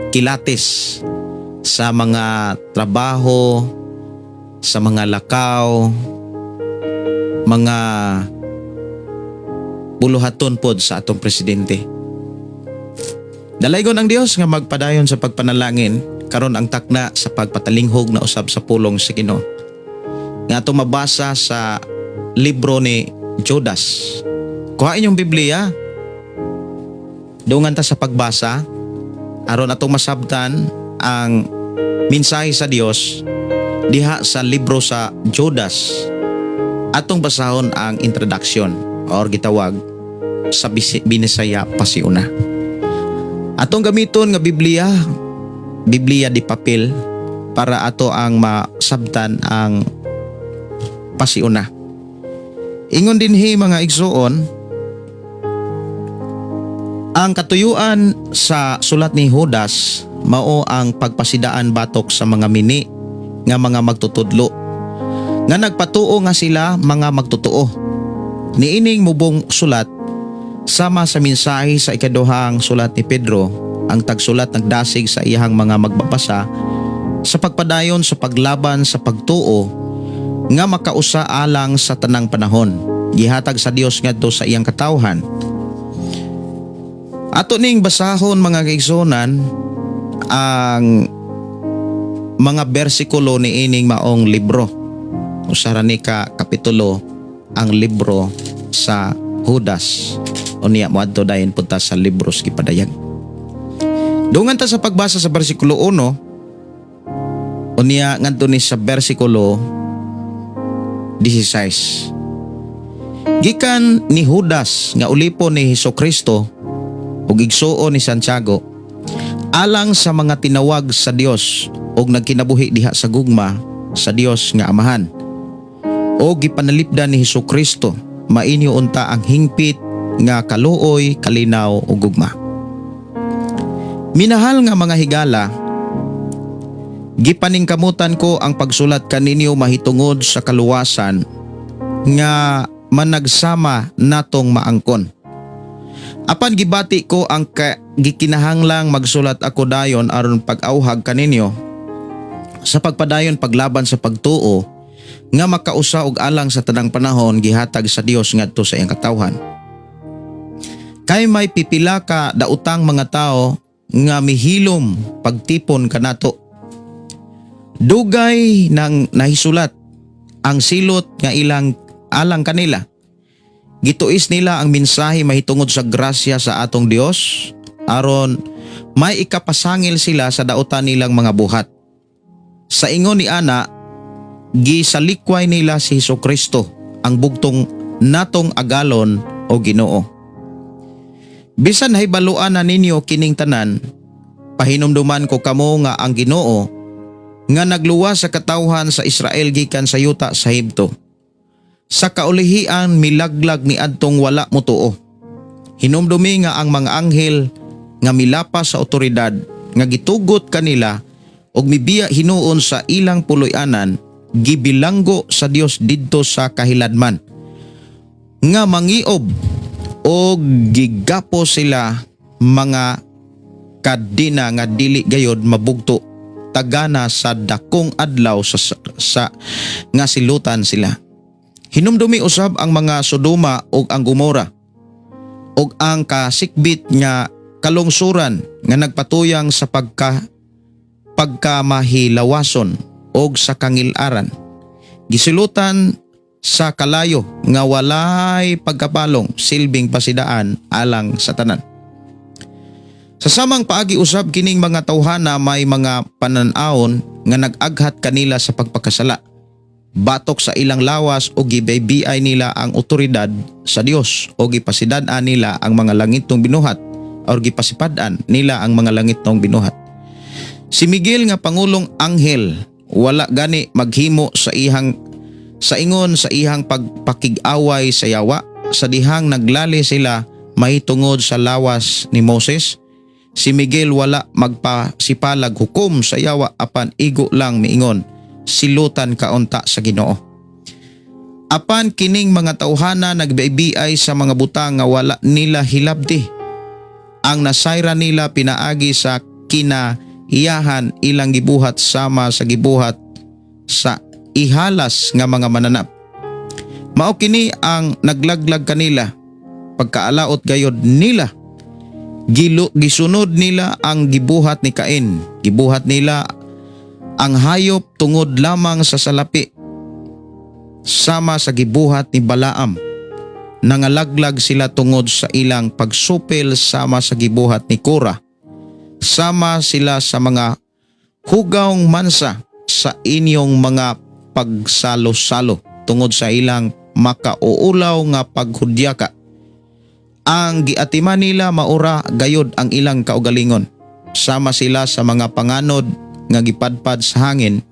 kilatis sa mga trabaho sa mga lakaw mga buluhaton pod sa atong presidente. Dalaygon ang Dios nga magpadayon sa pagpanalangin karon ang takna sa pagpatalinghog na usab sa pulong sa Ginoo. Nga atong mabasa sa libro ni Judas. Kuhain yung Biblia. Dungan ta sa pagbasa aron atong masabtan ang mensahe sa Dios diha sa libro sa Judas. Atong basahon ang introduction or gitawag sa Binisaya pasiuna. Atong gamiton nga Biblia di papel para ato ang masabtan ang pasiuna. Ingon dinhi mga igsoon, ang katuyuan sa sulat ni Judas mao ang pagpasidaan batok sa mga mini nga mga magtutudlo nga nagpatuo nga sila mga magtotoo. Niining mubong sulat Sama sa mensahe sa ikaduhang sulat ni Pedro, ang tagsulat nagdasig sa iyang mga magbabasa sa pagpadayon sa paglaban sa pagtuo nga makausa alang sa tanang panahon. Gihatag sa Dios ngadto sa iyang katawhan. Ato ning basahon mga kaigsunan ang mga bersikulo ni ining maong libro. Usara ni ka kapitulo ang libro sa Judas. Unya moadto dayon punta sa libros gipadayag. Dungan ta sa pagbasa sa bersikulo 1. Unya ngadto ni sa bersikulo 16. Gikan ni Judas nga ulipon ni Hesukristo ug igsuon ni Santiago alang sa mga tinawag sa Dios ug nagkinabuhi diha sa gugma sa Dios nga Amahan. O gipanalipdan ni Hesukristo mainyo unta ang hingpit nga kaluoy, kalinaw ug gugma. Minahal nga mga higala, gipaningkamutan ko ang pagsulat kaninyo mahitungod sa kaluwasan nga managsama natong maangkon. Apan gibati ko ang gikinahanglang magsulat ako dayon aron pag-auhag kaninyo sa pagpadayon paglaban sa pagtuo nga makausa og alang sa tanang panahon gihatag sa Dios ngadto sa iyang katawhan. Kay may pipila ka daotang mga tao nga mihilom pagtipon kanato. Dugay nang nahisulat ang silot nga ilang alang kanila. Gituis nila ang mensahe mahitungod sa grasya sa atong Dios aron may ikapasangil sila sa daotan nilang mga buhat. Sa ingon ni ana, gisalikway nila si Hesukristo, ang bugtong natong agalon o Ginoo. Bisan hibaluan na ninyo kining tanan, pahinumduman ko kamo nga ang Ginoo nga nagluwas sa katawhan sa Israel gikan sa yuta sa Hibto. Sa kaulihian milaglag ni adtong wala motuo. Hinumdumi nga ang mga anghel nga milapas sa otoridad nga gitugot kanila og mibiya hinuon sa ilang puloy-anan gibilanggo sa Dios didto sa kahiladman nga mangiob o gigapo sila mga kadina nga dili gayod mabugto tagana sa dakong adlaw sa nga silutan sila. Hinumdumi usab ang mga Sodoma ug ang Gomora ug ang kasikbit nga kalungsuran nga nagpatuyang sa pagkamahilawason ug sa kangilaran. Gisilutan sa kalayo nga walay pagkapalong silbing pasidaan alang sa tanan. Sa samang paagi usab kining mga tawhana may mga panan-awon nga nag-aghat kanila sa pagpakasala. Batok sa ilang lawas o gibaybiay nila ang otoridad sa Dios o gipasidad-an nila ang mga langitong binuhat o gipasipad-an nila ang mga langitong binuhat. Si Miguel nga pangulong anghel wala gani maghimo sa ingon sa ihang pagpakig-away sa yawa sa dihang naglali sila mahitungod sa lawas ni Moses. Si Miguel wala magpasipalag hukom sa yawa apan igo lang miingon silutan kaunta sa Ginoo. Apan kining mga tawhana nagbaybiay sa mga butang nga wala nila hilabdi. Ang nasayra nila pinaagi sa kinaiyahan ilang gibuhat sama sa gibuhat sa ihalas nga mga mananap. Mao kini ang naglaglag kanila pagkaalaot gayod nila. Gisunod nila ang gibuhat ni Cain. Gibuhat nila ang hayop tungod lamang sa salapi sama sa gibuhat ni Balaam. Nangalaglag sila tungod sa ilang pagsupil sama sa gibuhat ni Korah. Sama sila sa mga hugawng mansa sa inyong mga pagsalo-salo tungod sa ilang makauulaw nga paghudyaka. Ang giatiman nila maura gayod ang ilang kaugalingon. Sama sila sa mga panganod nga gipadpad sa hangin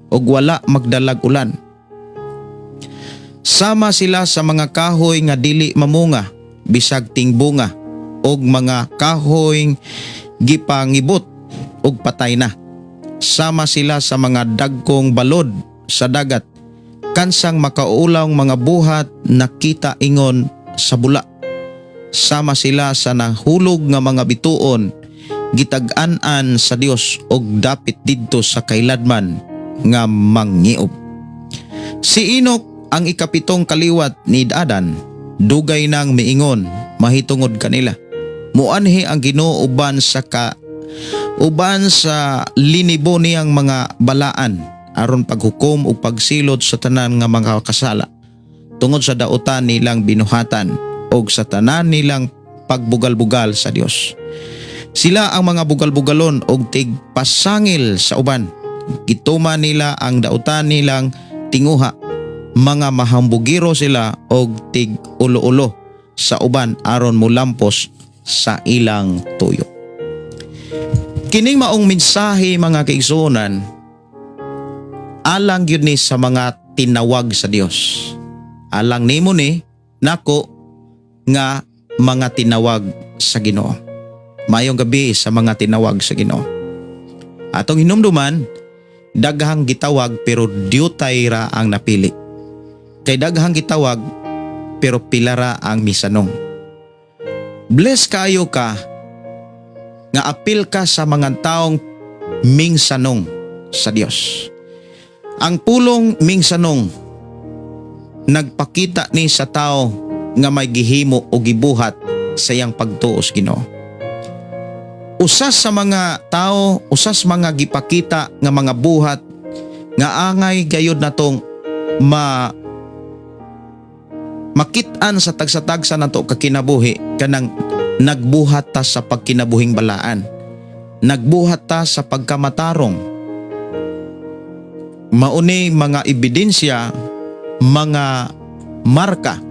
ug wala magdalag ulan. Sama sila sa mga kahoy nga dili mamunga bisag tingbunga ug mga kahoy gipangibot ug patay na. Sama sila sa mga dagkong balod sa dagat kansang makaulaw mga buhat nakita ingon sa bula. sama sila sa nahulog nga mga bituon, gitag-an-an sa Dios og dapit didto sa kailadman nga mangngiop. Si Enoch ang ikapitong kaliwat ni Adan, dugay nang miingon mahitungod kanila. Muanhi ang Ginoo uban sa linibo niyang mga balaan aron paghukom ug pagsilot sa tanan nga mga kasala tungod sa dautan nilang binuhatan og sa tanan nilang pagbugal-bugal sa Dios. Sila ang mga bugal-bugalon og tigpasangil sa uban. Gituman nila ang dautan nilang tinguha. Mga mahambugiro sila og tig-ulo-ulo sa uban aron mulampos sa ilang tuyo. Kining maong mensahe mga kaigsuonan, alang yun ni sa mga tinawag sa Dios. Alang nimo ni nako nga mga tinawag sa Ginoo. Mayong gabi sa mga tinawag sa Ginoo. Atong hinumduman, daghang gitawag pero diyutay ra ang napili. Kay daghang gitawag pero pilara ang misanong. Bless kayo ka nga apil ka sa mga taong mingsanong sa Dios. Ang pulong mingsanong nagpakita ni sa tao nga may gihimo o gibuhat sa iyang pagtuo sa Ginoo. Usas sa mga tao, usas mga gipakita nga mga buhat nga angay gayud natong makit-an sa tagsa-tagsa nato kakinabuhi kanang nagbuhat ta sa pagkinabuhing balaan. Nagbuhat ta sa pagkamatarong. Mauni mga ebidensya, mga marka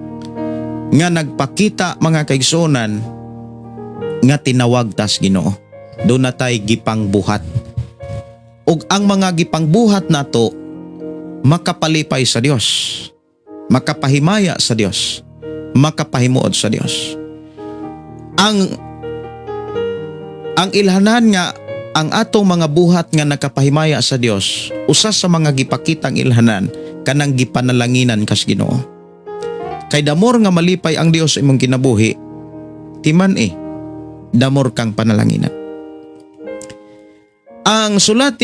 nga nagpakita mga kaigsuonan nga tinawag tas Ginoo. Doon na tay gipangbuhat. Ug ang mga gipangbuhat nato makapalipay sa Dios, makapahimaya sa Dios, makapahimuod sa Dios. Ang ilhanan nga ang atong mga buhat nga nakapahimaya sa Dios, usa sa mga gipakitang ilhanan kanang gipanalanginan kas Ginoo. Kay damor nga malipay ang Dios imong kinabuhi, timan damor kang panalanginan. Ang sulat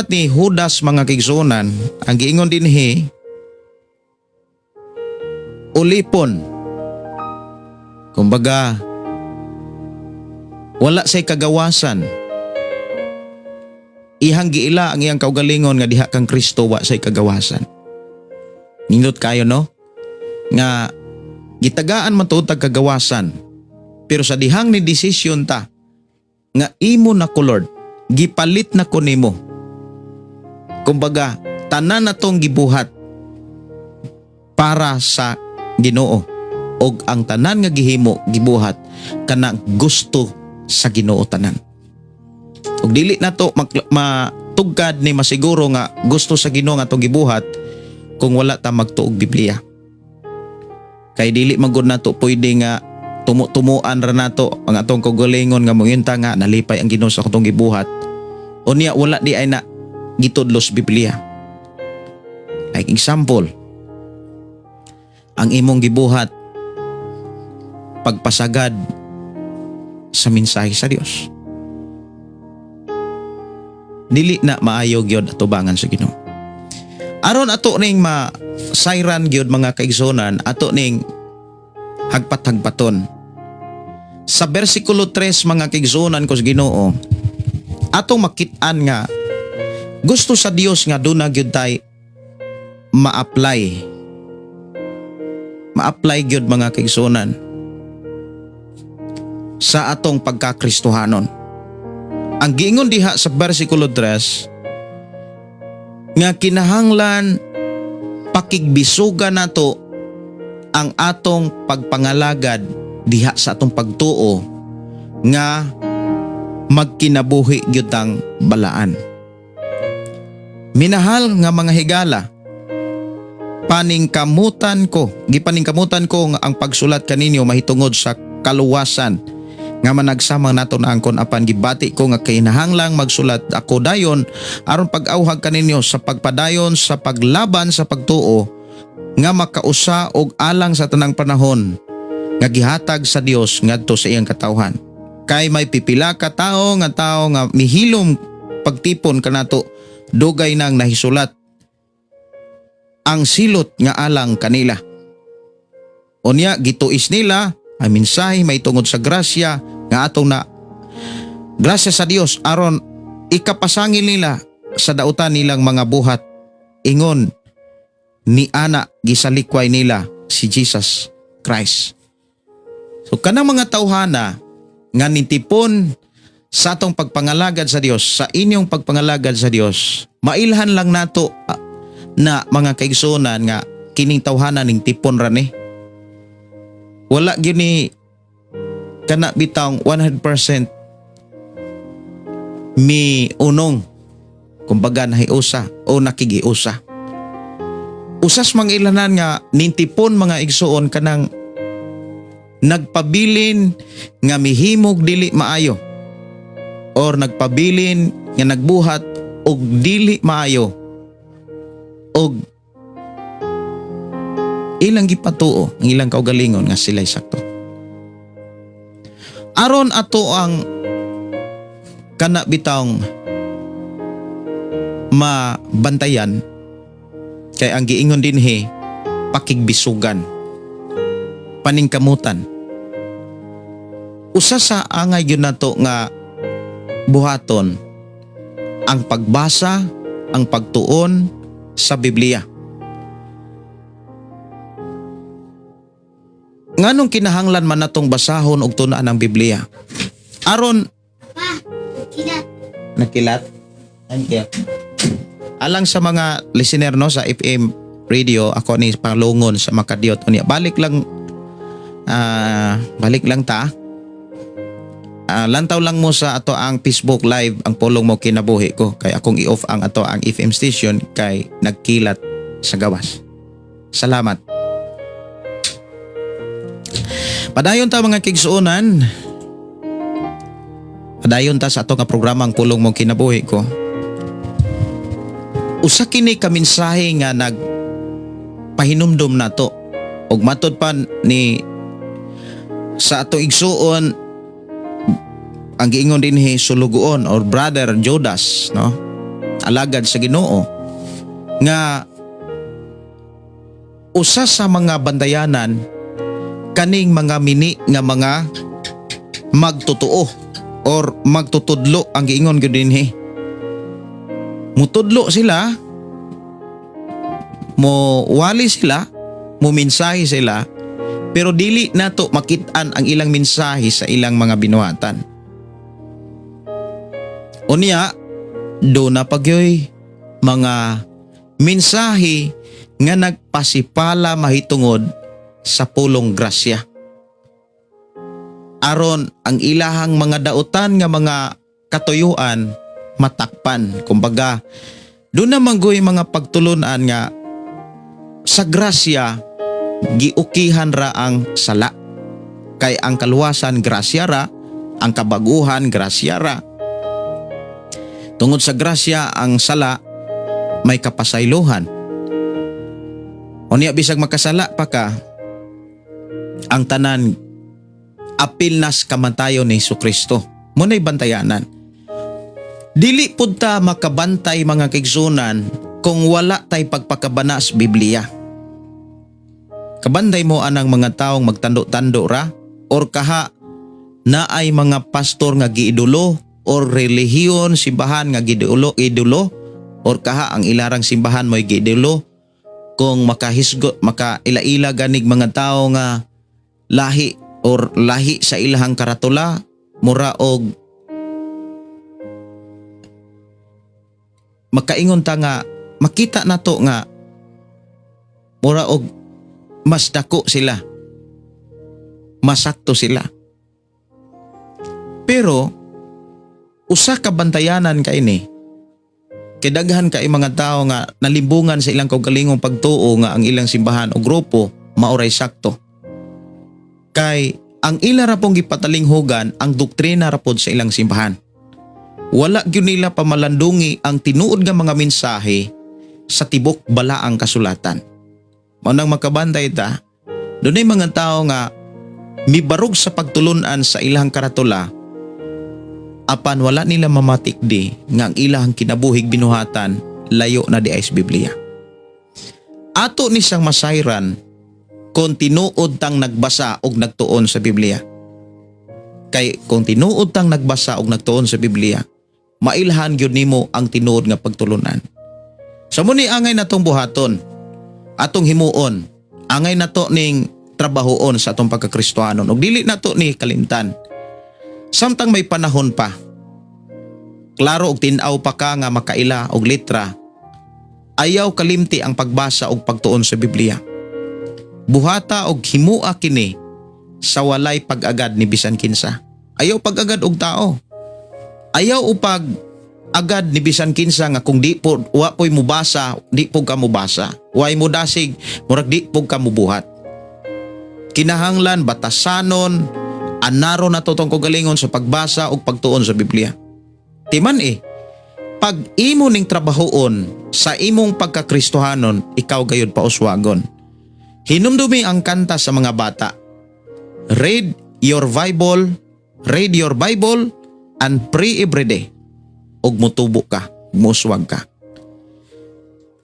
ni Judas mga kaigsuonan, ang giingon dinhi ulipon. Kumbaga, wala say kagawasan. Ihang giila ang iyang kaugalingon nga diha kang Kristo wa say kagawasan. Nindot kayo no? Nga gitagaan man tuod tag kagawasan. Pero sa dihang ni desisyon ta nga imo na ko Lord, gipalit na ko nimo. Kumbaga, tanan natong gibuhat para sa Ginoo. Og ang tanan nga gihimo gibuhat kanang gusto sa Ginoo tanan. Og dili nato matugkad ni masiguro nga gusto sa Ginoo nga atong gibuhat kung wala ta magtuog Biblia. Kay dili magud nato pwede nga tumu-tumuan ra nato ang atong kaugalingon nga moyunta nga nalipay ang Ginoo sa atong gibuhat. Unya wala di ay na gitudlos Biblia. Like example, ang imong gibuhat pagpasagad sa mensahe sa Dios. Dili na maayo gyud atubangan sa Ginoo. Aron ato ning masayran gyud mga kaigsuonan, ato ning hagpat-hagpaton. Sa bersikulo 3 mga kaigsuonan ko sa Ginoo, atong makit-an nga gusto sa Dios nga duna gyud tay ma-apply gyud mga kaigsuonan sa atong pagkakristohanon. Ang giingon diha sa bersikulo 3 nga kinahanglan pakigbisugan nato ang atong pagpangalagad diha sa atong pagtuo nga magkinabuhi gyud ang balaan. Minahal nga mga higala, gipaningkamutan ko nga ang pagsulat kaninyo mahitungod sa kaluwasan nga managsamang nato na angkon apan gibati ko nga kinahanglang magsulat ako dayon aron pag-awhag kaninyo sa pagpadayon sa paglaban sa pagtuo nga makausa og alang sa tanang panahon nga gihatag sa Dios ngadto sa iyang katawhan. Kay may pipila ka tao nga mihilom pagtipon kanato dugay nang nahisulat ang silot nga alang kanila. Unya gituis nila ang mensahe may tungod sa grasya nga atong na grasya sa Dios aron ikapasangil nila sa dautan nilang mga buhat. Ingon ni ana gisalikway nila si Jesus Christ. So kanang mga tawhana nga nintipon sa atong pagpangalagad sa Dios, sa inyong pagpangalagad sa Dios, mailhan lang nato na mga kaigsunan nga kining tawhana ning tipon ra ni. Wala gyud ni kana bitang 100% mi unong kumbaga nahiusa o nakigiusa. Usas mangilanan nga nintipon mga igsuon kanang nagpabilin nga mihimog dili maayo or nagpabilin nga nagbuhat og dili maayo og ilang gipatuo ang ilang kaugalingon nga sila'y sakto. Aron ato ang kana bitawng mabantayan kay ang giingon dinhi pakigbisugan, paningkamutan. Usa sa angay gyud nato nga buhaton ang pagbasa, ang pagtuon sa Biblia. Nganong kinahanglan man natong basahon og tunaan ang Biblia? Aron nakilat. Thank you. Alang sa mga listener no sa FM radio, ako ni panglungon sa Makadiot unya. Balik lang ta. Lantaw lang mo sa ato ang Facebook live ang pulong mo kinabuhi ko kay akong i-off ang ato ang FM station kay nagkilat sa gawas. Salamat. Padayon ta mga kigsuonan. Padayon ta sa ato nga programang pulong mo kinabuhi ko. Usa kini ka mensahe nga nagpahinumdom nato ug matud pa ni sa ato igsuon ang giingon dinhi sulugoon or brother Judas no, alagad sa Ginoo nga usa sa mga bandayanan kaning mga mini nga mga magtotoo or magtutudlo ang giingon gyud dinhi. Mutudlo sila, mo wali sila, mo mensahe sila, pero dili nato makit-an ang ilang mensahe sa ilang mga binuhatan. Unya, do na pagyoy mga mensahe nga nagpasipala mahitungod sa pulong grasya. Aron ang ilahang mga dautan nga mga katuyuan matakpan. Kumbaga, doon naman goy mga pagtulunan nga sa grasya giukihan ra ang sala. Kay ang kaluwasan grasya ra, ang kabaguhan grasya ra. Tungod sa grasya ang sala may kapasaylohan. Unya bisag makasala pa ka, ang tanan apil nas kamatayon ni Jesucristo. Muna'y bantayanan. Dili pud ta makabantay mga kaigsunan kung wala tay pagpakabana sa Biblia. Kabantay mo anang mga taong magtando-tando ra or kaha na ay mga pastor nga giidulo or relihiyon simbahan nga giidulo or kaha ang ilarang simbahan mo'y giidulo kung makahisgot makaila-ila ganig mga tao nga lahi or lahi sa ilahang karatula mura og makaingon ta nga makita nato nga mura og mas dako sila, masakto sila. Pero usa ka bantayanan ka ini kay daghan kay mga tao nga nalimbungan sa ilang kaugalingong pagtuo nga ang ilang simbahan o grupo maoray sakto. Kay ang ila ra pong gipatalinghugan ang doktrina ra pod sa ilang simbahan. Wala gyud nila pamalandungi ang tinuod nga mga mensahe sa tibok balaang kasulatan. Mao nang makabantay ta, dunay mga tao nga mibarog sa pagtulunan sa ilang karatula, apan wala nila mamatikdi nga ang ilang kinabuhig binuhatan layo na di ay sa Biblia. Ato ni siyang masayran kung tinuod tang nagbasa og nagtuon sa Biblia. Kay kung tinuod tang nagbasa og nagtuon sa Biblia, mailhan gyud nimo ang tinuod nga pagtulunan. Sa muni angay natong buhaton, atong himuon, angay nato ning trabahoon sa atong pagkakristohanon ug dili nato ni kalimtan. Samtang may panahon pa, klaro og tin-aw pa ka nga makaila og letra, ayaw kalimti ang pagbasa og pagtuon sa Biblia. Buhata og himua kini sa walay pag-agad ni bisan kinsa. Ayaw pag-agad og tao. Ayaw upag agad ni bisan kinsa nga kung di po wa po'y mubasa, di po ka mubasa. Way mo dasig, murag di po ka mubuhat. Kinahanglan batasanon, anaro na totong kagalingon sa pagbasa og pagtuon sa Biblia. Timan pag imo ning trabahoon sa imong pagkakristohanon, ikaw gayud pauswagon. Hinumdumi ang kanta sa mga bata. Read your Bible and pray every day. Og mutubo ka, muswag ka.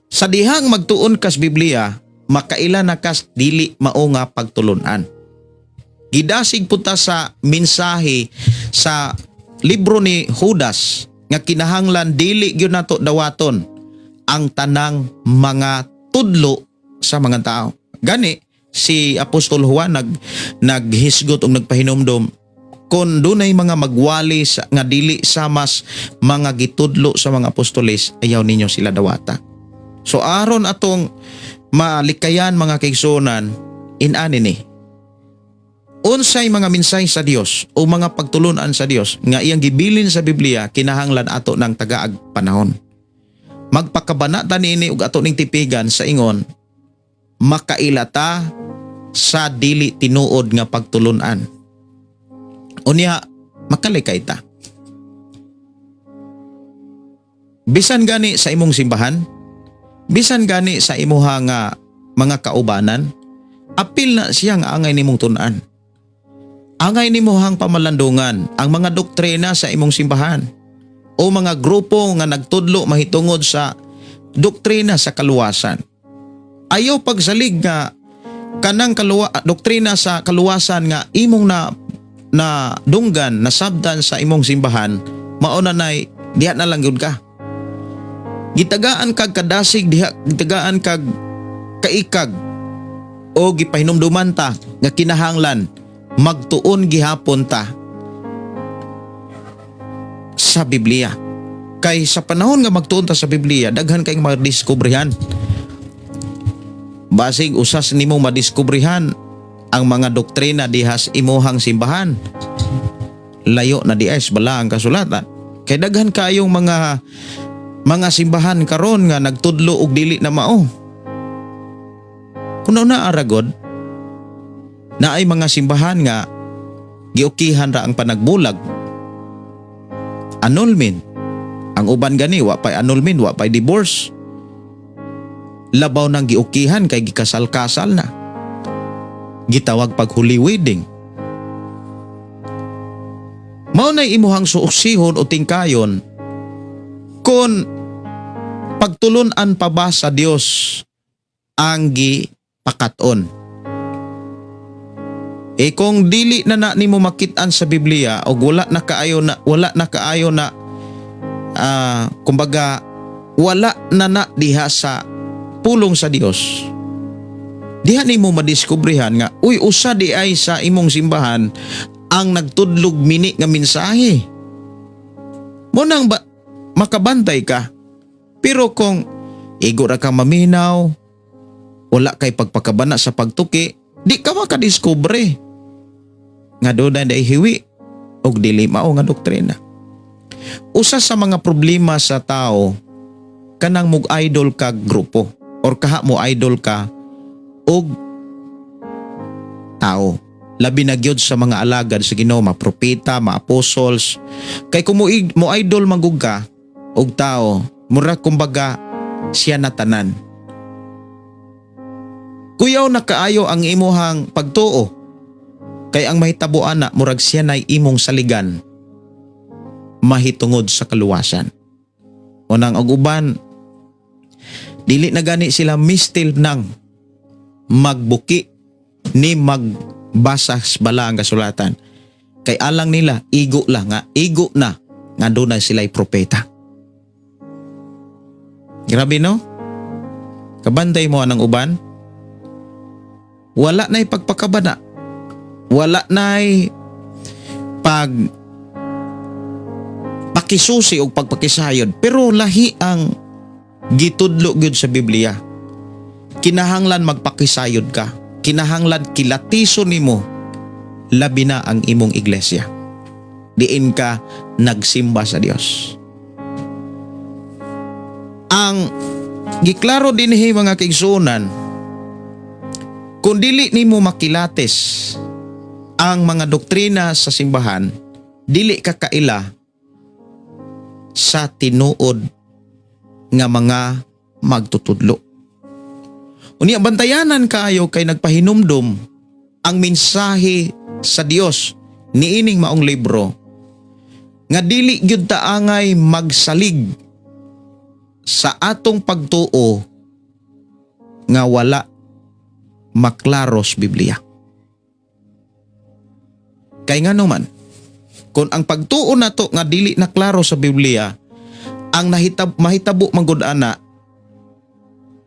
Sa dihang magtuon kas Biblia, makaila na kas dili mao nga pagtulunan. Gidasig punta sa mensahe sa libro ni Judas nga kinahanglan dili gyud nato dawaton ang tanang mga tudlo sa mga tao. Gani si Apostol Juan naghisgot og nagpahinumdom kung dunay mga magwali nga dili samas mga gitudlo sa mga apostoles, ayaw ninyo sila dawata. So aron atong malikayan mga kaigsuonan, inani ni unsay mga mensahe sa Dios o mga pagtulunan sa Dios nga iyang gibilin sa Biblia, kinahanglan ato ng tagaag panahon. Magpakabanata niini og ato ning tipigan sa ingon, makailata sa dili tinuod nga pagtulunan. Unya, makalikay ta. Bisan gani sa imong simbahan, bisan gani sa imuha nga mga kaubanan, apil na siya nga angay nimong tunan. Angay nimuhang pamalandungan ang mga doktrina sa imong simbahan o mga grupo nga nagtudlo mahitungod sa doktrina sa kaluwasan. Ayaw pagsalig nga kanang doktrina sa kaluwasan nga imong na dunggan, nasabdan sa imong simbahan, mauna nay diha na lang gyud ka. Gitagaan kag kadasig diha, gitagaan kag kaikag o gipahinumduman ta nga kinahanglan magtuon gihapon ta sa Biblia. Kay sa panahon nga magtuon ta sa Biblia, daghan kay madiskubrihan. Basig usas nimo madiskubrihan ang mga doktrina dihas imuhang simbahan. Layo na di ay bala ang kasulatan. Kay daghan kayong mga simbahan karon nga nagtudlo og dili na mao. Kuno na aragod na ay mga simbahan nga giukihan ra ang panagbulag. Annulment. Ang uban gani wa pay annulment, wa pay divorce. Labaw nang giukihan kay gikasal-kasal na. Gitawag pag holy wedding. Mao nay imuhang suuksihon o tingkayon kung pagtulunan pa ba sa Dios ang gipakaton. Kung dili na nimo makit-an sa Biblia o wala na kaayo na kumbaga wala na diha sa pulong sa Dios, diha nimo madiskubrihan nga usa di ay sa imong simbahan ang nagtudlog mini nga mensahe. Mo nang makabantay ka. Pero kung igo ra ka maminaw, wala kay pagpakabana sa pagtuki, di ka makadiskubre nga doon ay hiwi og dili mao nga doktrina. Usa sa mga problema sa tao kanang mug-idol ka grupo or kaha mo idol ka og tao. Labi na gyud sa mga alagad sa Ginoo, mga propeta, mga apostles. Kay kung mo idol manggug ka og tao, mura kumbaga siya na tanan. Kuyaw na kaayo ang imuhang pagtuo Kay ang mahitabo ana murag siya nay imong saligan mahitungod sa kaluwasan. Unang og uban dili na gani sila mistil nang magbuki ni magbasa sa bala ang kasulatan. Kay alang nila igo lang nga igo na nga doon na sila'y propeta. Grabe no? Kabantay mo anang uban? Wala na'y pagpakabana. Wala na'y pakisusi o pagpakisayod. Pero lahi ang gitudlo gyud sa Biblia. Kinahanglan magpakisayod ka. Kinahanglan kilatiso nimo labi na ang imong iglesia. Diin ka nagsimba sa Dios. Ang giklaro dinhi mga kaigsuonan, kung dili nimo makilates ang mga doktrina sa simbahan, dili ka kaila sa tinuod nga mga magtutudlo. Unya bantayanan kaayo kay nagpahinumdum ang mensahe sa Dios niining maong libro nga dili gyud ta angay magsalig sa atong pagtuo nga wala maklaros Biblia. Kay ngano man, kung ang pagtuo nato nga dili na klaro sa Biblia, ang mahitabo manggod ana,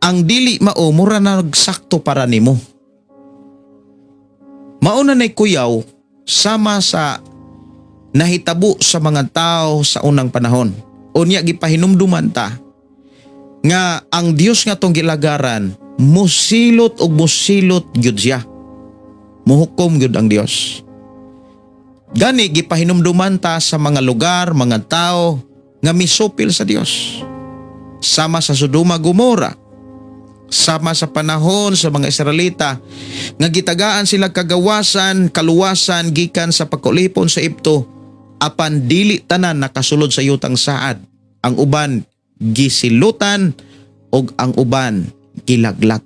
ang dili mao mura na nagsakto para nimo. Mauna nay kuyaw sama sa nahitabo sa mga tao sa unang panahon. Unya gipahinumduman ta nga ang Dios nga tong gilagaran musilot og musilot gyud siya. Muhukom gyud ang Dios. Gani gipahinumduman ta sa mga lugar, mga tao nga misupil sa Dios. Sama sa Sodoma Gomora, sama sa panahon sa mga Israelita nga gitagaan sila kagawasan, kaluwasan gikan sa pagkulipon sa Egypto, apan dili tanan nakasulod sa yutang saad. Ang uban gisilutan og ang uban gilaglag.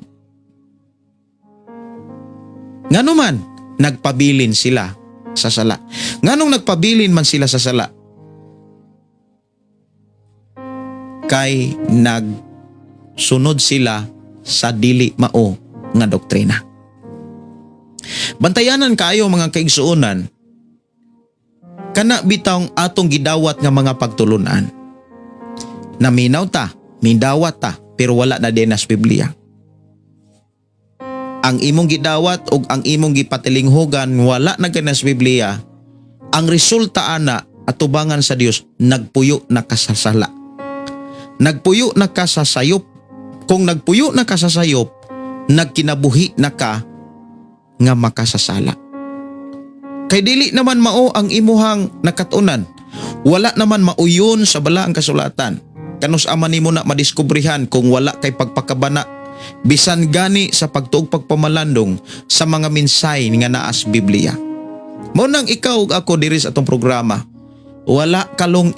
Ngano man nagpabilin sila sa sala. Nganong nagpabilin man sila sa sala? Kay nagsunod sila sa dili mao nga doktrina. Bantayanan kaayo mga kaigsuonan, kana bitawng atong gidawat nga mga pagtulunan. Naminaw ta, mindawat ta, pero wala na din as Biblia. Ang imong gidawat o ang imong gipatilinghugan wala na ganas Biblia, ang resulta ana atubangan sa Dios, nagpuyo na kasasala. Nagpuyo na kasasayop. Kung nagpuyo na kasasayop, nagkinabuhi na ka nga makasasala. Kay dili naman mao ang imuhang nakatunan. Wala naman mauyon sa balaang kasulatan. Kanus aman nimo na madiskubrihan kung wala kay pagpakabana bisan gani sa pagtuog pagpamalandong sa mga minsay nga naas Biblia. Mao nang ikaw ug ako diri sa atong programa, wala kalong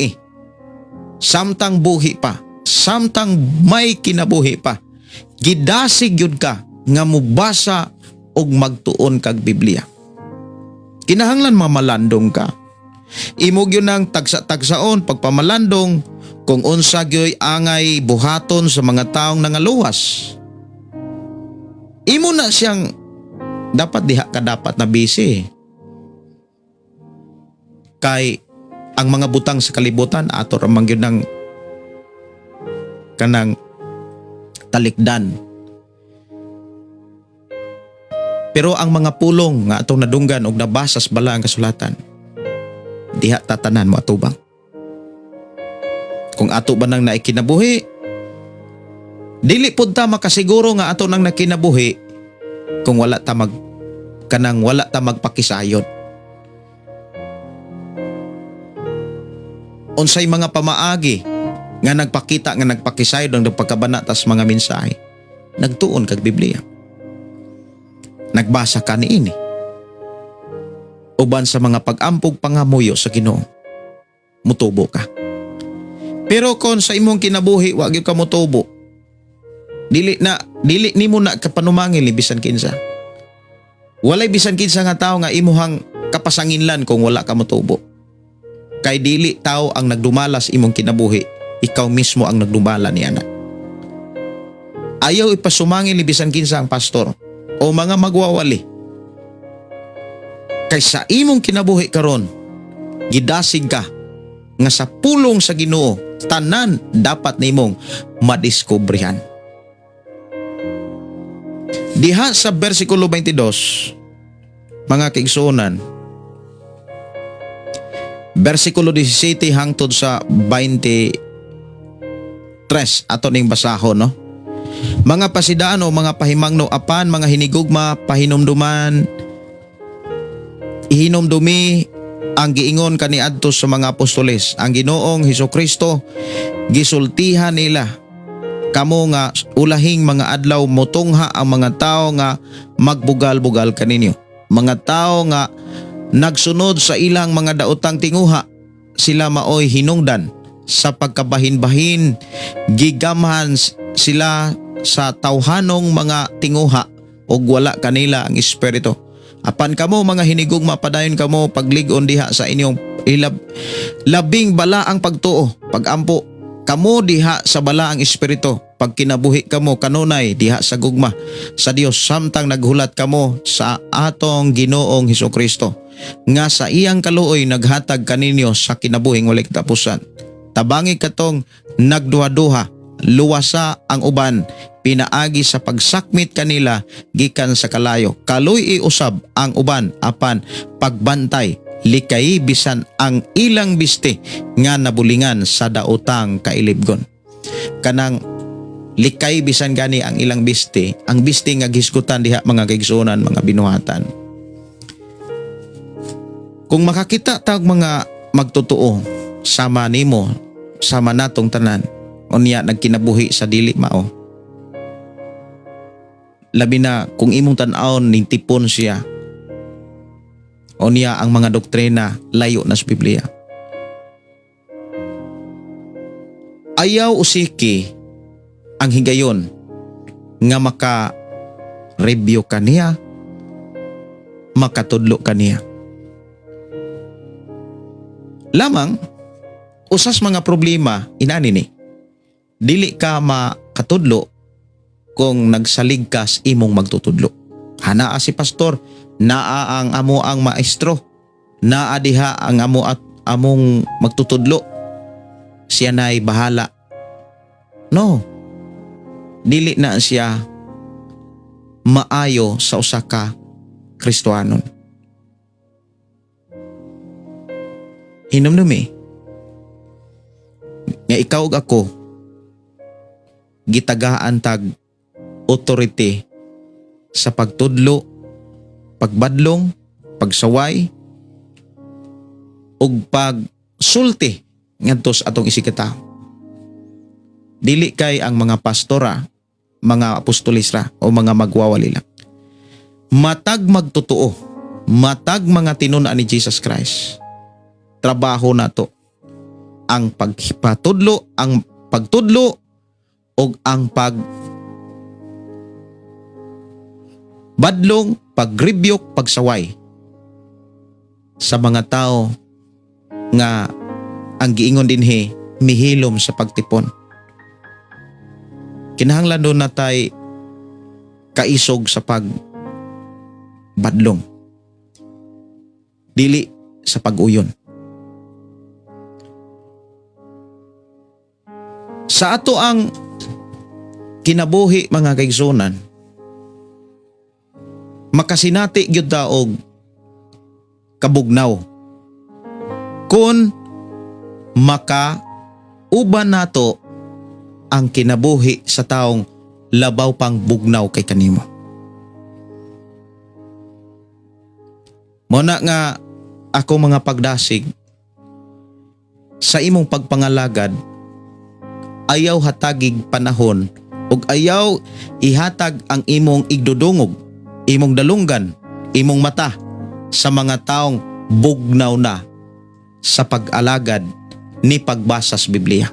samtang buhi pa, samtang may kinabuhi pa, gidasig yun ka nga mubasa og magtuon kag Biblia. Kinahanglan mamalandong ka. Imo gyud nang tagsa-tagsaon pagpamalandong kung unsa gyoy angay buhaton sa mga taong nangaluwas. Imo na siyang dapat diha ka dapat na busy. Kay ang mga butang sa kalibutan ato ra man gyud nang kanang talikdan. Pero ang mga pulong nga atong nadunggan og nabasa sa balaang kasulatan, diha tatanan mo atubang. Kung ato ba nang naikinabuhi, dili pud ta makasiguro nga ato nang nakinabuhi kung wala ta magpakisayod. Unsay mga pamaagi nga nagpakita nga nagpakisayod ang pagkabana tas mga mensahe, nagtuon kag Biblia. Nagbasa ka niini. Uban sa mga pag-ampog pangamuyo sa Ginoo, mutubo ka. Pero kung sa imong kinabuhi wa gyud ka motubo, dili nimo na kapanumangil bisan kinsa. Walay bisan kinsa nga tao nga imuhang kapasanginlan kung wala ka motubo. Kay dili tao ang nagdumalas imong kinabuhi, ikaw mismo ang nagdumala niana. Ayaw ipasumangin ni bisan kinsa ang pastor o mga magwawali. Kay sa imong kinabuhi karon, gidasig ka nga sa pulong sa Ginoo, tanan dapat nimong madiskobrehan. Diha sa versikulo 22, mga kaigsuonan, versikulo 17 hangtod sa 23 ato ning basahon, no? Mga pasidaan o mga pahimangno apan, mga hinigugma, pahinumduman, ihinumdumi ang giingon kaniadto sa mga apostoles. Ang Ginoong Hesukristo gisultihan nila kamo nga ulahing mga adlaw motungha ang mga tao nga magbugal-bugal kaninyo. Mga tao nga nagsunod sa ilang mga daotang tinguha, sila maoy hinungdan sa pagkabahin-bahin, gigamhan sila sa tawhanong mga tinguha ug wala kanila ang espiritu. Apan kamo mga hinigugma, padayon kamo pagligon diha sa inyong labing bala ang pagtuo, pagampo kamo diha sa bala ang espiritu. Pag kinabuhi kamo kanunay diha sa gugma sa Dios, samtang naghulat kamo sa atong Ginoong Hesukristo nga sa iyang kaluoy naghatag kaninyo sa kinabuhing walay katapusan. Tabangi katong nagduha-duha, luwasa ang uban, pinaagi sa pagsakmit kanila gikan sa kalayo. Kaluy iusab ang uban apan pagbantay, likay bisan ang ilang biste nga nabulingan sa daotang kailibgon. Kanang likay bisan gani ang ilang biste, ang biste nga giskutan diha mga kaigsuonan, mga binuhatan. Kung makakita tag mga magtotoo sama nimo, sama natong tanan, unya nagkinabuhi sa dili mao. Labi na kung imong tan-awon ning tipon siya, o niya ang mga doktrina layo na sa Biblia. Ayaw usiki ang higayon nga maka-review kaniya, makatudlo kaniya. Lamang, usas mga problema inani ni, dili ka makatudlo kung nagsaligkas imong magtutudlo. Hanaa si pastor, naa ang amo ang maestro, naa diha ang amo at among magtutudlo, siya na'y bahala. No, dili na siya maayo sa usa ka Kristohanon. Hinumdumi nga ikaw ug ako gitagaan tag authority sa pagtudlo, pagbadlong, pagsaway, ug pagsulti ngadto sa atong isikatawo. Dili kay ang mga pastora, mga apostolis ra o mga magwawali lang. Matag magtotoo, matag mga tinun-an ni Jesus Christ. Trabaho nato ang pagpatudlo, ang pagtudlo ug ang badlong, pagrebuke, pagsaway sa mga tao nga ang giingon dinhi mihilom sa pagtipon. Kinahanglan doon na tay kaisog sa pagbadlong, dili sa pag-uyon. Sa ato ang kinabuhi mga kaigsuonan, makasinati gyud ta og kabugnaw kun makauban nato ang kinabuhi sa taong labaw pang bugnaw kay kanimo. Muna nga ako mga pagdasig sa imong pagpangalagad, ayaw hatagig panahon ug ayaw ihatag ang imong igdudungog, imong dalunggan, imong mata sa mga taong bugnaw na sa pag-alagad ni pagbasa sa Biblia.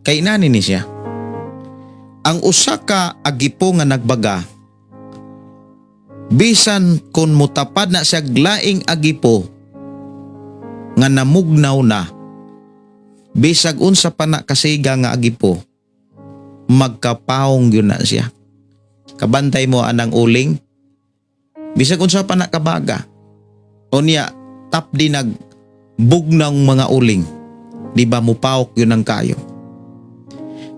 Kay inani ni siya, ang usa ka agipo nga nagbaga bisan kun mutapad na siya glaing agipo nga namugnaw na, bisag unsa pa na kasiga nga agipo, magkapaong yun na siya. Kabantay mo anang uling, bisag unsa pa na kabaga, o niya tapdi nagbugnang mga uling, di ba mupawok yun ang kayo.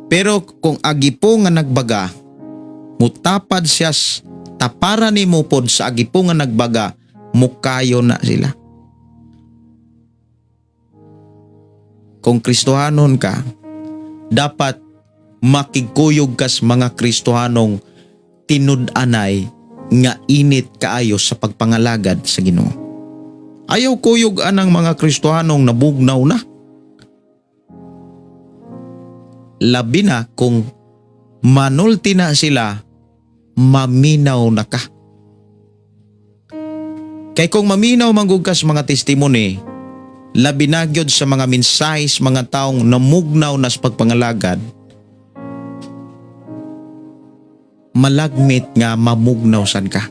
Pero kung agipo nga nagbaga, mutapad siya tapara ni mo pod sa agipo nga nagbaga, mukayo na sila. Kung Kristohanon ka, dapat makigkuyog kas mga Kristohanong tinud-anay nga init kaayo sa pagpangalagad sa Ginoo. Ayaw kuyog anang mga Kristohanong nabugnaw na. Labi na kung manulti na sila, maminaw na ka. Kay kung maminaw manggugkas mga testimony, labi na gyud sa mga mensahis mga taong namugnaw na sa pagpangalagad, malagmit nga mamugnaw san ka.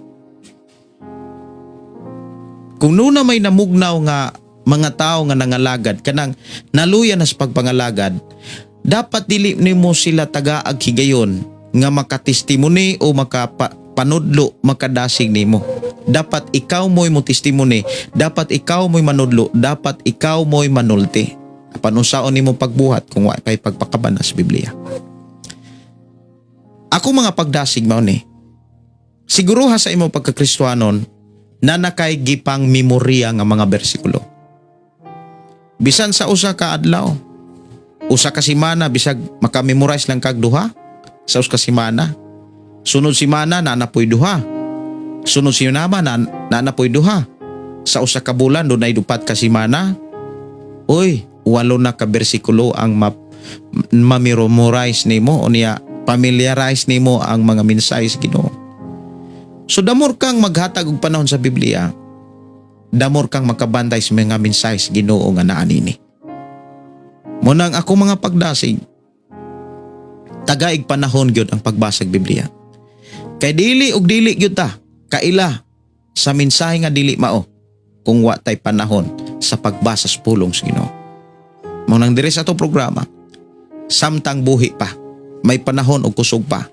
Kung nuna may namugnaw nga mga tao nga nangalagad, kanang naluya na sa pagpangalagad, dapat dili nimo sila tagaag higayon nga makatestimony o makapanudlo, makadasig nimo. Dapat ikaw mo'y mo testimony, dapat ikaw mo'y manudlo, dapat ikaw mo'y manulti. Panusaon nimo pagbuhat kung wa kay pagpakaban sa Biblia. Ako mga pagdasig mao ni. Siguro ha sa imo pagkakristohanon na nakay gipang memorya nga mga bersikulo. Bisan sa usa ka adlaw, usa ka semana bisag makamemorize lang kag duha sa usa ka semana. Sunod semana na napoy duha. Sunod semana na napoy duha. Sa usa ka bulan dunay dupat ka semana. Oy, 8 na ka bersikulo ang mamemorize nimo o niya familiarize nimo ang mga mensahe sa Ginoo. So damor kang maghatag og panahon sa Biblia, damor kang makabantay sa mga mensahe sa Ginoo nga naa nini. Munang ako mga pagdasig, tagaig panahon gyud ang pagbasa sa Biblia. Kay dili og dili gyud ta kaila sa mensahe nga dili mao kung wa tay panahon sa pagbasa sa pulong sa Ginoo. Munang diri sa ato programa, samtang buhi pa, may panahon o kusog pa,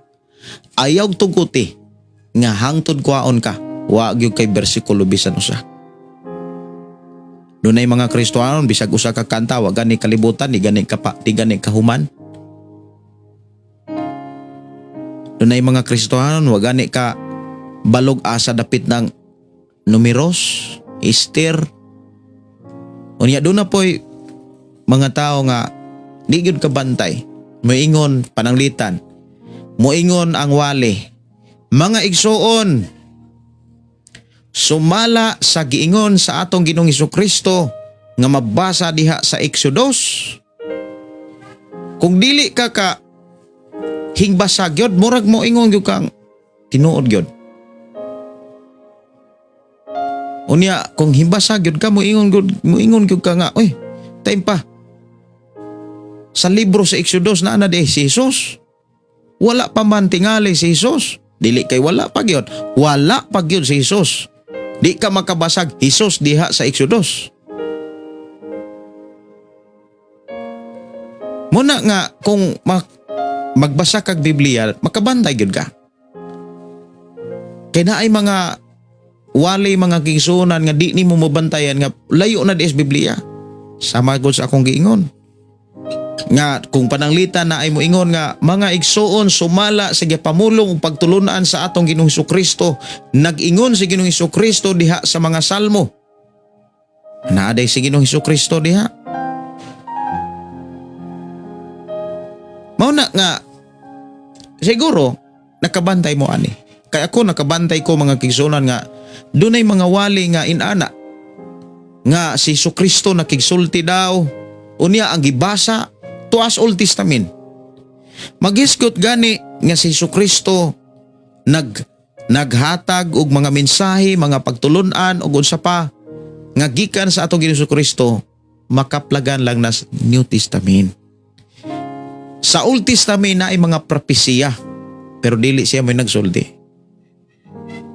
ayaw tuguti nga hangtod kwaon ka, wa gyud kay bersikulo bisan usa. Dunay mga Kristohanon bisag usa ka kanta wa gani kalibutan, di gani kahuman. Dunay mga Kristohanon wa gani ka balog asa dapit ng numeros, Esther. Unya doon na po'y mga tao nga di gyud kabantay. Moingon pananglitan, moingon ang wali, mga igsoon, sumala sa giingon sa atong Ginoong Hesukristo nga mabasa diha sa Exodus. Kung dili ka hingbasa gyud, murag moingon gyud kang tinuod gyud. Unya kung himbasa gyud ka, moingon gyud ka nga, oy, time pa. Sa libro sa Exodus na di si Jesus. Wala pa man tingali si Jesus. Dili kay wala pa gyud. Wala pa gyud si Jesus. Di ka makabasag Jesus diha sa Exodus. Muna nga kung magbasa kag Biblia, makabantay gyud ka. Kay naay mga wali mga kigsunan nga di nimo mabantayan nga layo na di sa Biblia. Sama gud sa akong giingon. Nga kung pananglitan na ay moingon nga mga igsoon sumala sa gipamulong ug pagtulunan sa atong Ginoong Hesukristo, nag-ingon si Ginoong Hesukristo diha sa mga salmo. Naaday si Ginoong Hesukristo diha. Mao na nga siguro nakabantay mo ani. Kay ako nakabantay ko mga kigsunan nga dunay mga wali nga inana nga si Hesukristo nakigsulti daw unya ang gibasa tuas Old Testament. Maghisgot gani nga si Hesukristo naghatag og mga mensahe, mga pagtulunan ug unsa pa nga gikan sa atong Ginoong Hesukristo, makaplagan lang na New Testament. Sa Old Testament na ay mga propesya pero dili siya may nagsulti.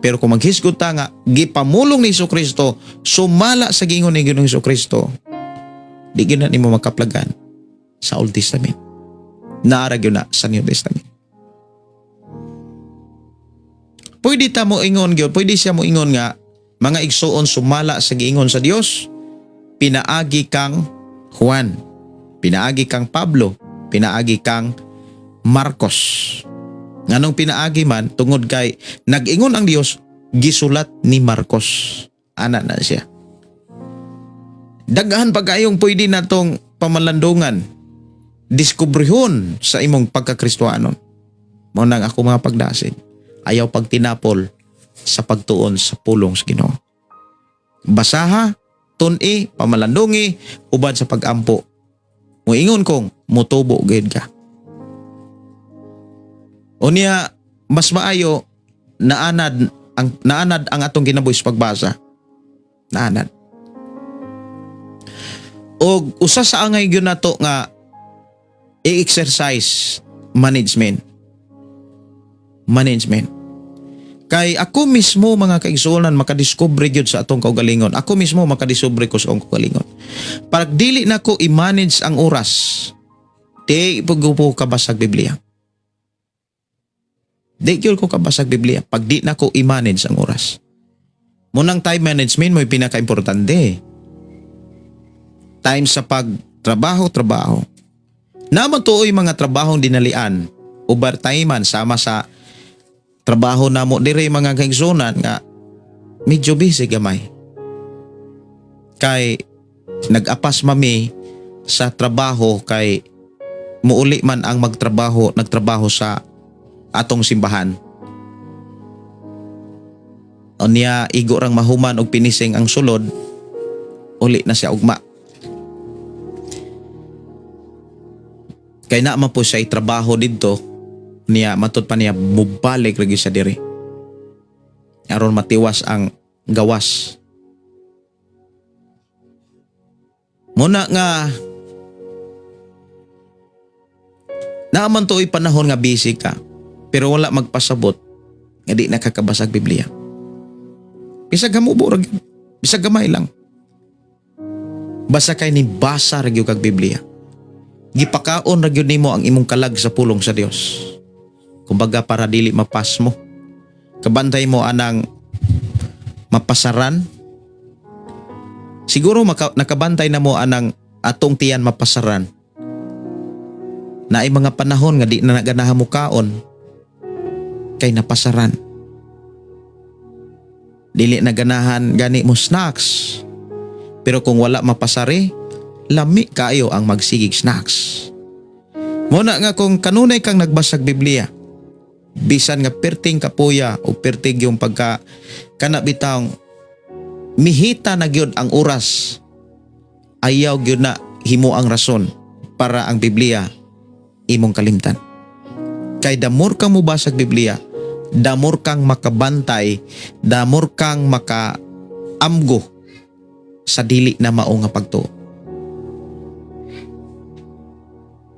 Pero kung maghisgot ta nga gipamulong ni Jesucristo, sumala sa gingon ni Ginoong Jesucristo, di gyud na nimo makaplagan sa Old Testament. Naara gyud na sa New Testament. Pwede ta mo ingon gyud, pwede siya mo ingon nga mga igsuon sumala sa giingon sa Dios, pinaagi kang Juan, pinaagi kang Pablo, pinaagi kang Marcos. Nganong pinaagi man tungod kay nag-ingon ang Dios, gisulat ni Marcos. Ana na siya. Daghan pa kayong pwede natong pamalandungan, diskubrihon sa imong pagkakristohanon. Mao nang ako mga pagdasig. Ayaw pagtinapol sa pagtuon sa pulong sa Ginoo. Basaha, tun-i, pamalandungi, ubad sa pag-ampo. Muingon kong mutubo gid ka. Unya mas maayo naanad ang atong kinabuhi sa pagbasa. Naanad. Og usa sa angay gyud nato nga i-exercise management. Kay ako mismo mga kaigsuonan makadiscover gyud sa atong kaugalingon. Ako mismo makadiscover ko sa akong kaugalingon. Pag dili nako i-manage ang oras, di paggupo ka basag Biblia. Di gyud ko kabasag Biblia pag di nako i-manage ang oras. Munang time management mo pinaka-importante. Time sa pagtrabaho. Naman tuoy mga trabahong dinalian, overtime sama sa trabaho namo dire mga kaigsuonan nga medyo busy gamay. Kay nag-apas mami sa trabaho kay muuli man ang nagtrabaho sa atong simbahan. Unya igo rang mahuman og pinising ang sulod, uli na siya ugma. Kay na man po siya trabaho didto, niya matud pa niya mubalik lagi sa diri. Aron matiwas ang gawas. Muna nga naaman tuoy panahon nga busy ka, pero wala magpasabot nga di nakakabasag Biblia. Bisag hamubo ra, bisag gamay lang. Basa kay ni basa ra gyud kag Biblia. Gipakaon ra gyud nimo ang imong kalag sa pulong sa Dios. Kumbaga para dili mapas mo. Kabantay mo anang mapasaran. Siguro nakabantay na mo anang atong tiyan mapasaran. Naay mga panahon nga di na naganahan mo kaon kay napasaran. Dili naganahan gani mo snacks. Pero kung wala mapasari, lami kayo ang magsigig snacks. Muna nga kung kanunay kang nagbasag Biblia, bisan nga perting kapuya o perting yung pagka kanabitang mihita na gyud ang oras, ayaw gyud na himo ang rason para ang Biblia imong kalimtan. Kay damor kang mubasag Biblia, damor kang makabantay, damor kang makaamgo sa dili na mao nga pagtuo.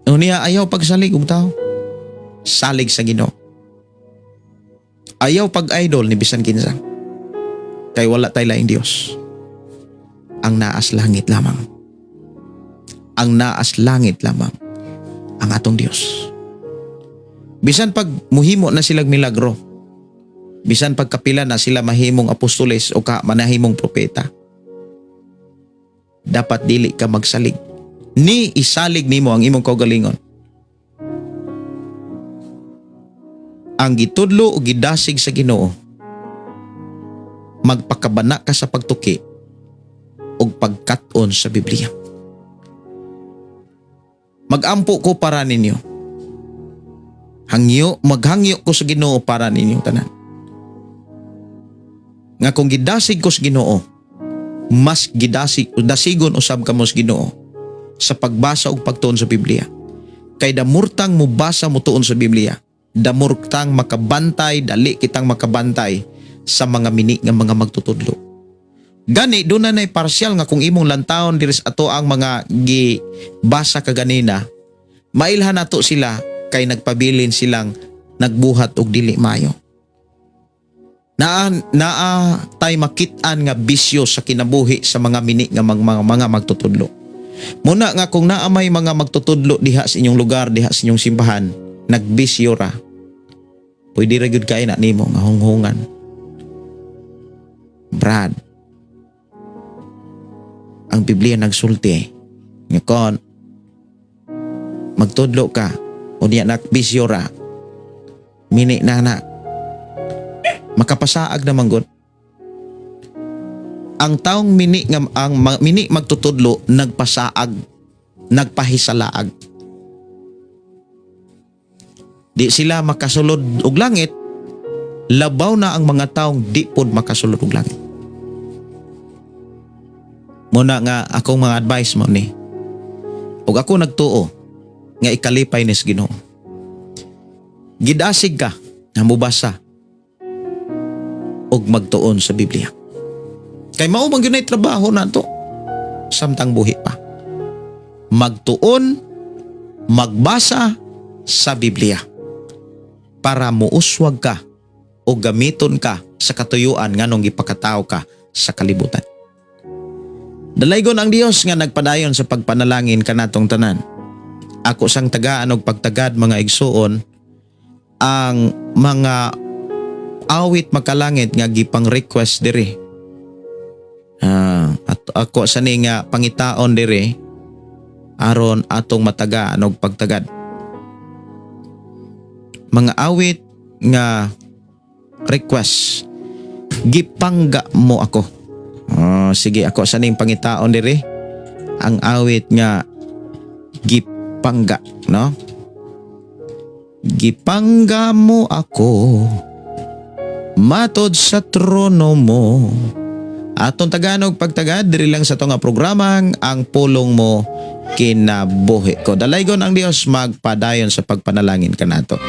Unya ayaw pagsalig og tao, salig sa Ginoo. Ayaw pag-idol ni bisan kinsa. Kay wala tay laing Dios. Ang naas langit lamang. Ang naas langit lamang ang atong Dios. Bisan pag muhimo na silang milagro, bisan pag kapila na sila mahimong apostoles o manahimong propeta, dapat dili ka magsalig. Ni isalig nimo ang imong kaugalingon. Ang gitudlo o gidasig sa Ginoo, magpakabana ka sa pagtuki o pagkat-on sa Biblia. Magampo ko para ninyo. Maghangyo ko sa Ginoo para ninyo tanan. Nga kung gidasig ko sa Ginoo, mas dasigon usab kamo sa Ginoo sa pagbasa ug pagtuon sa Biblia. Kay damurtang mubasa mo tuon sa Biblia, damurtang makabantay, dali kitang makabantay sa mga mini nga mga magtutudlo. Gani doon na partial nga kung imong lantawon diri sa ato ang mga gibasa kaganina, mailhan nato sila kay nagpabilin silang nagbuhat og dili mayo. Naa tay makitaan nga bisyo sa kinabuhi sa mga mini nga mga magtutudlo. Muna nga kung naa may mga magtutudlo diha sa inyong lugar, diha sa inyong simbahan, nagbisyo ra. Pwede ra gyud kay na nimo nga hunghungan. Brad, ang Biblia nagsulti nga kon magtudlo ka o diya nakbisyo ra, mini na makapasaag naman gud. Ang taong mini magtutudlo nagpasaag, nagpahisalaag. Di sila makasulod og langit, labaw na ang mga taong di pod makasulod og langit. Muna nga akong mga advice mo ni. Ug ako nagtuo nga ikalipay ni sa Ginoo. Gidasig ka nga mubasa og magtuon sa Biblia. Kay mao man gyud nay trabaho nato samtang buhi pa. Magtuon, magbasa sa Biblia para muuswag ka o gamiton ka sa katuyuan nganong gipakatao ka sa kalibutan. Dalaygon ang Dios nga nagpadayon sa pagpanalangin kanatong tanan. Ako sang tagaan og pagtagad mga igsuon ang mga awit makalangit nga gipang request diri. At ako sani nga pangitaon diri aron atong matagaan og pagtagad. Mga awit nga request gipangga mo ako. Sige ako saning pangitaon diri ang awit nga gipangga, no? Gipangga mo ako matod sa trono mo. Atong Tagalog pagtagad diri lang sa to nga programang ang pulong mo kinabuhi ko. Dalaygon ang Dios magpadayon sa pagpanalangin kanato.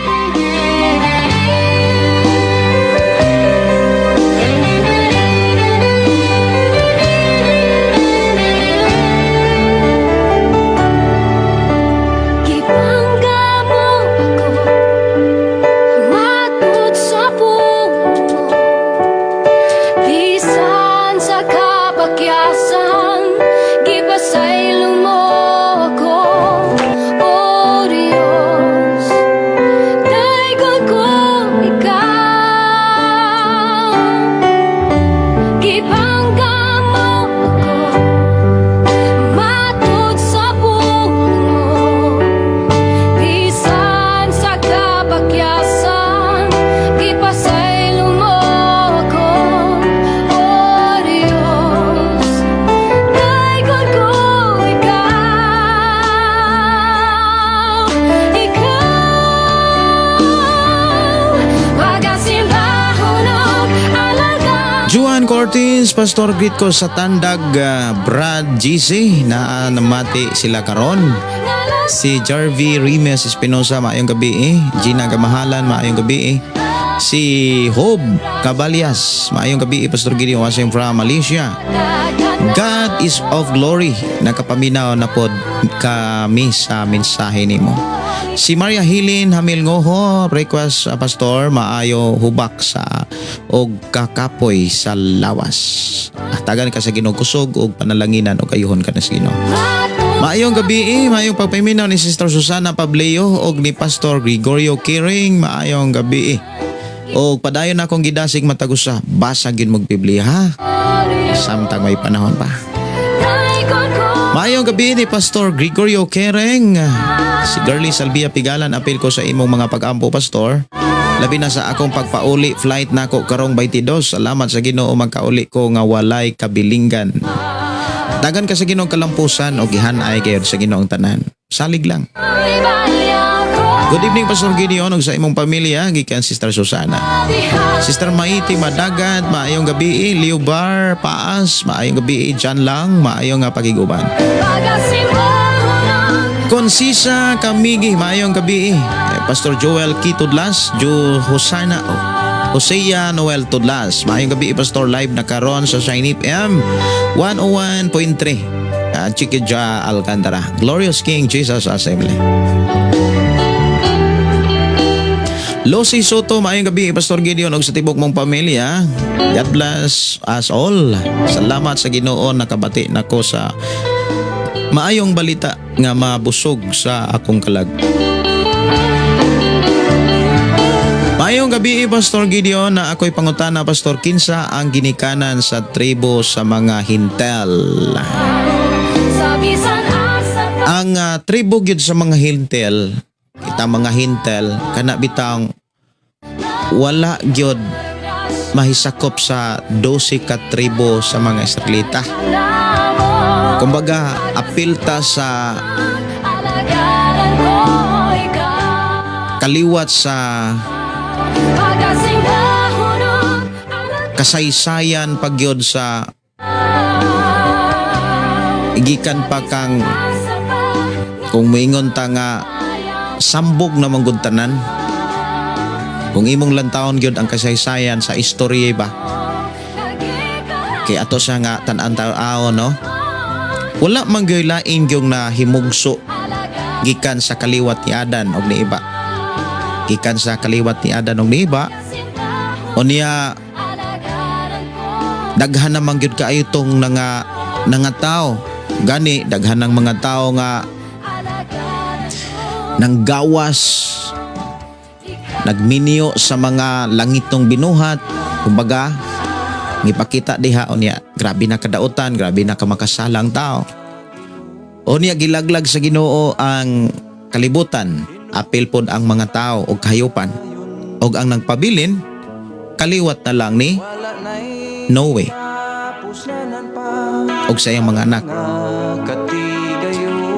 Ortiz, Pastor greet ko sa Tandag, Brad GC na namati sila karon. Si Jarvie Rimes Espinosa, maayong gabi. Gina Gamahalan, maayong gabi. Si Hob Cabalias, maayong gabi. Pastor Gideon Wasing from Malaysia. God is of glory, nakapaminaw na pod kami sa mensahe nimo. Si Maria Hilin Hamil Ngoho, request Pastor maayo hubak sa og kakapoy sa lawas. Tagan ka sa Ginoo kusog og panalanginan og ayuhon ka na sa Ginoo. Maayong gabi, maayong pagpaminaw ni Sister Susana Pableo og ni Pastor Gregorio Kiring, maayong gabi. Og padayon akong gidasig matagusa, basa gyud mog Biblia ha. Samtang may panahon pa. Maayong gabi ni Pastor Gregorio Kereng. Si Girlie Salvia Pigalan, apil ko sa imong mga pag-ampo Pastor. Labi na sa akong pagpauli, flight na ko karong 22. Salamat sa Ginoo magkauli ko nga walay kabilinggan. Dagan ka sa Ginoong kalampusan o gihanay kayo sa Ginoong tanan. Salig lang. Good evening Pastor Gideon og sa imong pamilya, gikan Sister Susana. Sister Maiti Madagat, maayong gabi. Leo Bar Paas, maayong gabi. Jan Lang, maayong nga pagiguban. Konsisa Kamigi, maayong gabi. Pastor Joel Kitudlas, Hosea Noel Tudlas, maayong gabi. Pastor live na karon sa Shine FM 101.3 Chiquija Alcantara. Glorious King Jesus Assembly. Losi Soto, maayong gabi, Pastor Gideon og sa tibok mong pamilya. God bless us all. Salamat sa Ginoo, nakabati nako sa maayong balita nga mabusog sa akong kalag. Maayong gabi, Pastor Gideon, na ako'y pangutana, Pastor, kinsa ang ginikanan sa tribo sa mga Hintel? Ang tribo gyud sa mga Hintel, kita mga Hintel, kana bitang wala gyud mahisakop sa 12 ka tribo sa mga Israelita. Kumbaga, apilta sa kaliwat sa kasaysayan pagyod sa igikan pa kang kung moingon ta nga sambog na manggod tanan. Kung imong lantawon gyud ang kasaysayan sa istorya ba, kay ato siya nga tan-an tao, no? Wala man gyud lain gyud na himugso gikan sa kaliwat ni Adan og ni iba. Gikan sa kaliwat ni Adan og ni iba, unya daghan naman gyud kaayo tong nga tao. Gani daghan ng mga tao nga nang gawas, nagminyo sa mga langitong binuhat. Kumbaga, ngipakita diha unya, grabe na kadautan, grabe na kamakasalang tao. Unya gilaglag sa Ginoo ang kalibutan, apil pod ang mga tao og kahayupan. Og ang nagpabilin, kaliwat na lang ni Noe og sa iyang mga anak.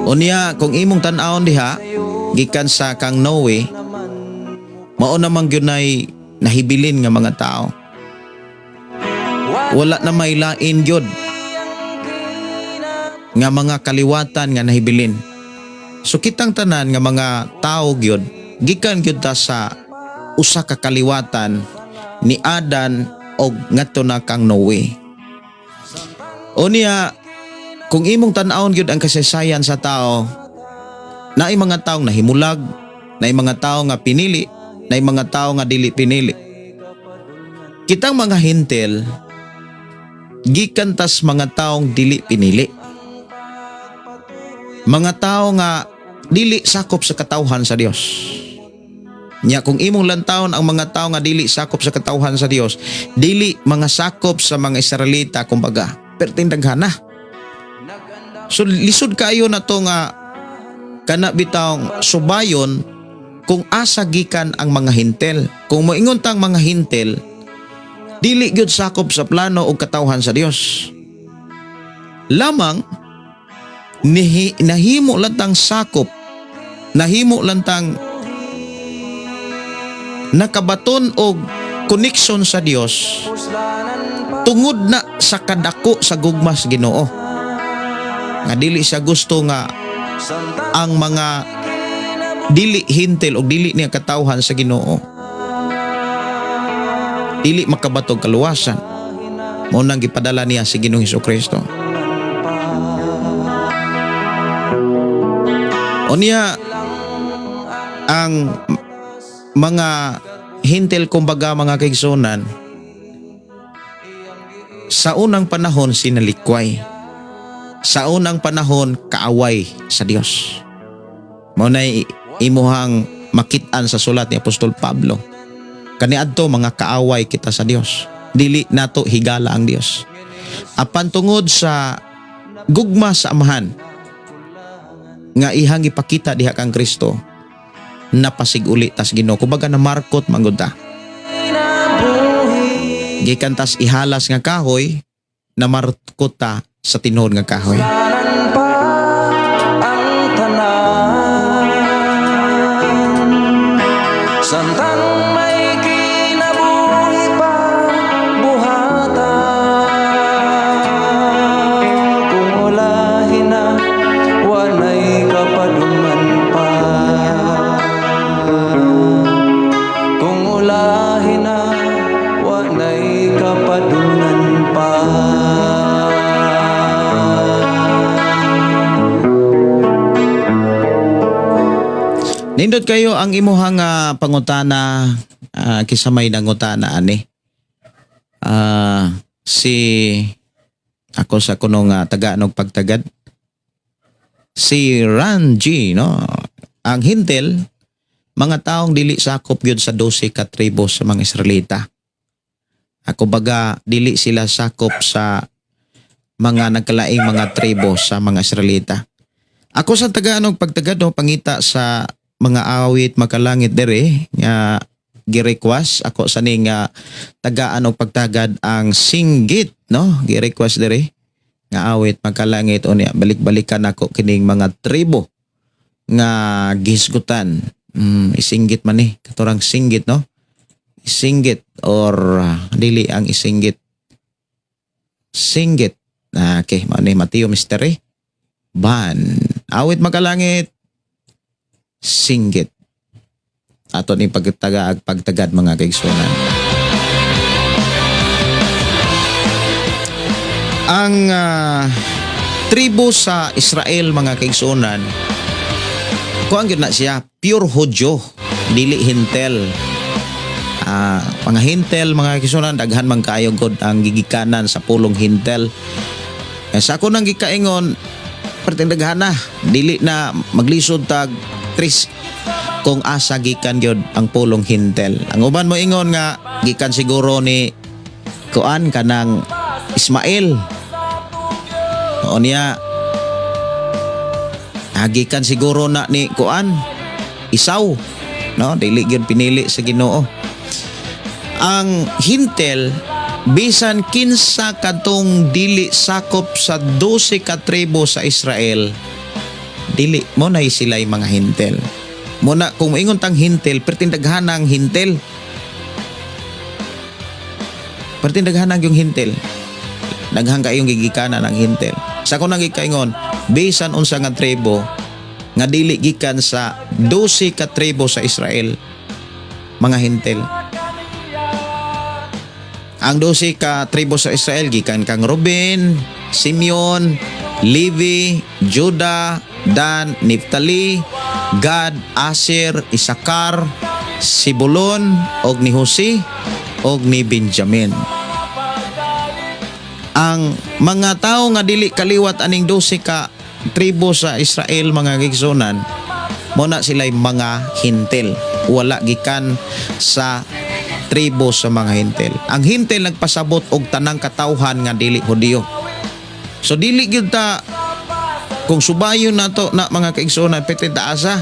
Unya kung imong tan-awon diha, gikan sa kang Noe, mao namang gyud nay nahibilin nga mga tao. Wala na may lain gyud nga mga kaliwatan nga nahibilin. So kitang tanan nga mga tao gyud, gikan gyud ta sa usa ka kaliwatan ni Adan og ngadto na kang Noe. Unya kung imong tan-awon gyud ang kasaysayan sa tao, naay mga taong nahimulag, naay mga tao nga pinili, naay mga tao nga dili pinili. Kitang mga Hintel, gikan tas mga taong dili pinili. Mga tao nga dili sakop sa katawhan sa Dios. Nya kung imong lantawon ang mga tao nga dili sakop sa katawhan sa Dios, dili mga sakop sa mga Israelita, kumbaga, pertindaghan na. So lisod kayo na to nga kana bitawng subayon kung asa gikan ang mga Hintel. Kung moingon tang mga Hintel, dili gyud sakop sa plano o katawhan sa Dios. Lamang nahimo lang tang sakop, nahimo lang tang nakabaton og connection sa Dios tungod na sa kadako sa gugma sa Ginoo. Nga dili siya gusto nga ang mga dili Hintel o dili niya katawhan sa Ginoo dili makabatog kaluwasan. Mao nang gipadala niya si Ginoong Hesukristo. Unya ang mga Hintel, kumbaga mga kaigsunan, sa unang panahon sinalikway. Sa unang panahon kaaway sa Dios. Mao nay imuhang makit-an sa sulat ni Apostol Pablo. Kaniadto mga kaaway kita sa Dios. Dili nato higala ang Dios. Apan tungod sa gugma sa amahan nga ihang ipakita diha kang Kristo, napasiguli tas Ginoo. Kumbaga na markot manggod ta. Gikan tas ihalas nga kahoy, na markot ta sa tinuod nga kahoy. Santang may kinabuhi pa buhata, kung ulahin na walay kapadungan pa, kung ulahin na walay kapadungan pa. Nindot kayo ang imuhang pangutana kisamay nangutana ani. Si ako sa kunong taga-anog pagtagad. Si Ranji, no? Ang hintel, mga taong dili sakop yun sa 12 ka tribo sa mga Israelita. Ako baga, dili sila sakop sa mga nagkalaing mga tribo sa mga Israelita. Ako sa taga-anog pagtagad, no, pangita sa mga awit makalangit dere, nga gi-request ako sa ning taga-anog pagtagad ang singgit, no? Gi-request dere nga awit makalangit o niya balik-balikan ako kining mga tribo nga gisgutan. Isinggit man ni katurang singgit, no? Isinggit or dili ang isinggit. Singgit. Okay, mani Mateo Mystery. Ban. Awit makalangit. Singgit. Ato ni pagtagad mga kaigsunan. Ang tribo sa Israel mga kaigsunan, kuang gyud na siya pure Hudyo, dili hintel. Mga hintel mga kaigsunan, daghan man kaayo gud ang gigikanan sa pulong hintel. Sa ako nang gikaingon, perting daghan na, dili na maglisod tag tris kung asa gikan gyud ang pulong hintel. Ang uban mo ingon nga gikan siguro ni kuan kanang Ismael. O niya gikan siguro na ni kuan Isaw, no? Dili gyud pinili sa Ginoo. Ang hintel bisan kinsa kadtong dili sakop sa 12 ka tribo sa Israel, dili mo na sila'y mga hintel. Muna kung maingon tang hintel, pertindaghanang hintel. Pertindaghanang yung hintel. Daghang kayong gigikanan ng hintel. Sa kunang gikaingon, bisan unsa nga tribo nga dili gikan sa 12 ka tribo sa Israel, mga hintel. Ang 12 ka tribo sa Israel gikan kang Ruben, Simeon, Levi, Judah, Dan, Naphtali, Gad, Asher, Isakar, Sibulon, og ni Jose, og ni Benjamin. Ang mga tao nga dili kaliwat aning 12 ka tribo sa Israel mga gigsunan, muna sila'y mga hintel. Wala gikan sa tribo sa mga hintel. Ang hintel nagpasabot og tanang katawhan nga dili Hudiyo. So dili gyud ta kung subayon nato na mga kaigsunan petitaasa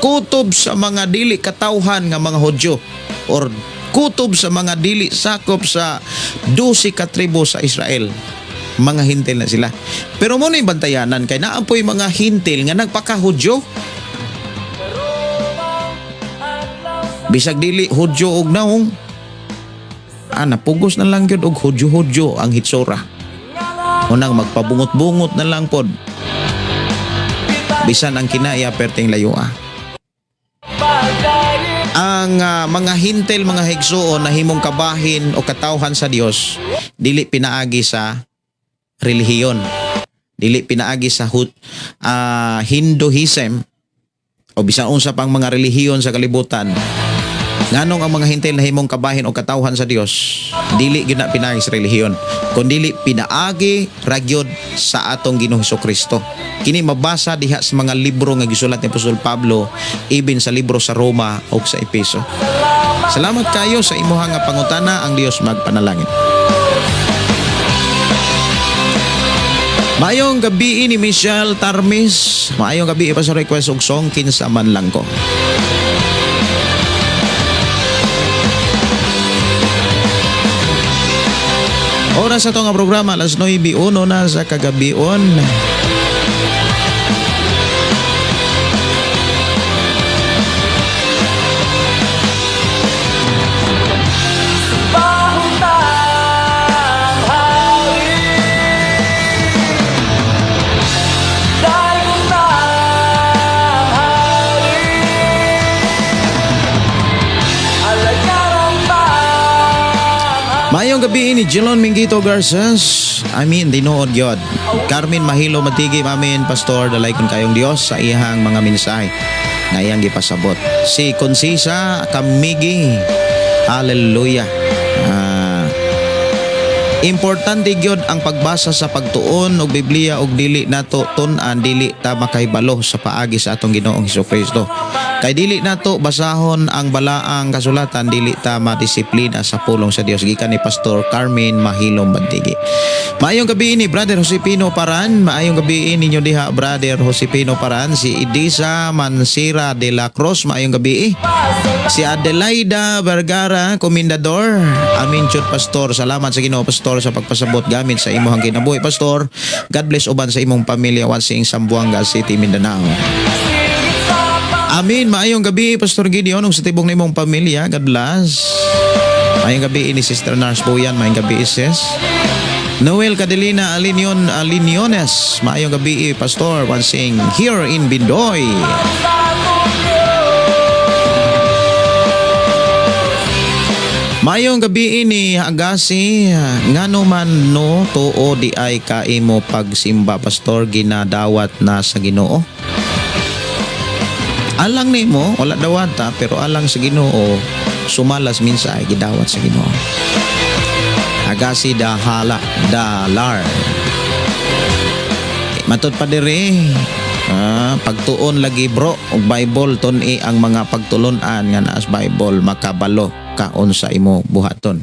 kutob sa mga dili katawhan nga mga Hudyo or kutob sa mga dili sakop sa 12 ka tribo sa Israel. Mga hintel na sila. Pero mo na bantayanan kay naapoy mga hintel nga nagpaka-Hudyo. Bisag dili Hudyo og naong napugos na lang yun og Hudyo-Hudyo ang hitsura. Unang magpabungot-bungot na lang pod. Bisan ang kinaya perting layua. Ang mga hintel, mga higsuon na himong kabahin o katawhan sa Dios, dili pinaagi sa relihiyon. Dili pinaagi sa Hinduism o bisan unsa pang mga relihiyon sa kalibutan. Nganong ang mga hintel na himong kabahin o katawhan sa Dios, dili gyud na pinaagi sa relihiyon, kundi pinaagi ragyod sa atong Ginoong Hesukristo. Kini mabasa diha sa mga libro nga gisulat ni Apostol Pablo, even sa libro sa Roma o sa Efeso. Salamat kayo sa imuhang nga pangutana. Ang Dios magpanalangin. Maayong gabi ni Michelle Tarmis. Maayong gabi pa sa request og song kinsa man lang ko. Oras sa itong programa, alas 9:01 na sa kagabion. Mayong gabi ni Jelon Mingito Garces. Dinood yod. Carmen Mahilo Matigim, Pastor, dalay kun kayong Dios sa iyang mga mensahe. nga iyang gipasabot. Si Consisa Kamigi. Hallelujah. Importante gyud ang pagbasa sa pagtuon og Biblia og dili nato tun-an, dili ta makahibalo sa paagi sa atong Ginoong Hesukristo. Kay dili nato basahon ang balaang kasulatan, dili ta madisiplina sa pulong sa Dios. Gikan ni Pastor Carmen Mahilom Bantigi. Maayong gabi ni Brother Josepino Paran. Maayong gabi ninyo diha Brother Josepino Paran. Si Idisa Mansira de la Cruz. Maayong gabi. Si Adelaida Vergara, Komendador. Amin chud Pastor. Salamat sa Ginoo Pastor sa pagpasabot gamit sa imong kinabuhi Pastor. God bless uban sa imong pamilya watching Zamboanga City, Mindanao. Amin. Maayong gabi Pastor Gideon ug sa tibok nimong pamilya. God bless. Maayong gabi ni Sister Nars Boyan. Maayong gabi sis. Noel Cadelina Aliniones. Maayong gabi Pastor watching here in Bindoy. Mayong gabi ni Agasi, ngano man no tuo di ay kaimo pagsimba Pastor ginadawat na sa Ginoo. Alang nimo wala dawata pero alang sa Ginoo sumalas minsa ay gidawat sa Ginoo. Agasi dahala dalar. Matud pa diri. Pagtuon lagi bro og Bible tun-i ang mga pagtulon-an nga naas Bible makabalo kaon sa imo buhaton.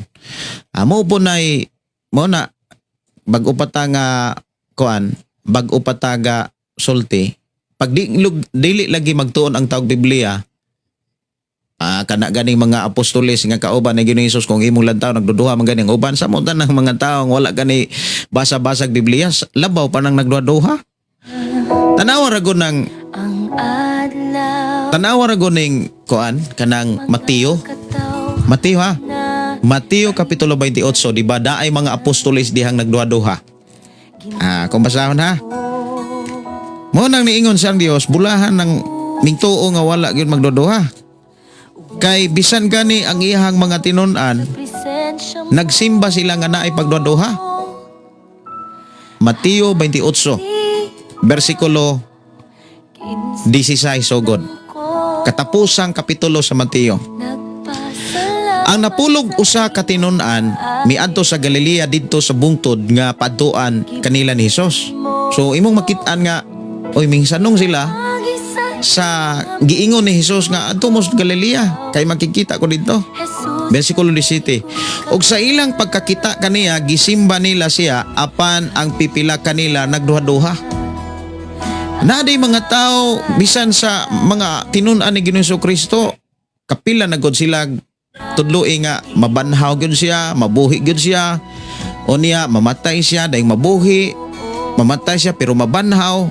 Amo po nay mo na bag-o patanga kuan, bag-o pataga sulti. Pag dili lagi magtuon ang tawag Biblia, kana ganing mga apostoles nga kauban ni Ginoong Hesus kung imong lantaw nagduduha man ganing uban sa mo tanang mga tawo wala gani basa-basag Biblia, labaw pa nang nagduha. Tanawa ragon ning kuan kanang Mateo ha. Mateo kapitulo 28, di ba daay mga apostoles dihang nagduha-duha. Kung basahon ha. Mo nang niingon sa Dios bulahan ng mingtuo nga wala gyud magduha. Kay bisan gani ang iyang mga tinun-an nagsimba sila nga naay pagduha-duha. Mateo 28 versikulo 16 sugod. Katapusang kapitulo sa Mateo. Ang napulog usa ka tinun-an miadto sa Galilea didto sa bungtod nga padtuan kanila ni Hesus. So imong makit-an nga oy mingsanong sila sa giingon ni Hesus nga adto mo sa Galilea kay makikita ko didto. Versikulo 17. Og sa ilang pagkakita kaniya gisimba nila siya apan ang pipila kanila nagduha-duha. Naday mga tao bisan sa mga tinun-an ni Ginoong Jesucristo kapila na gud sila tudloi nga mabanhaw gyud siya, mabuhi gyud siya. O niya mamatay siya dahil mabuhi, mamatay siya pero mabanhaw.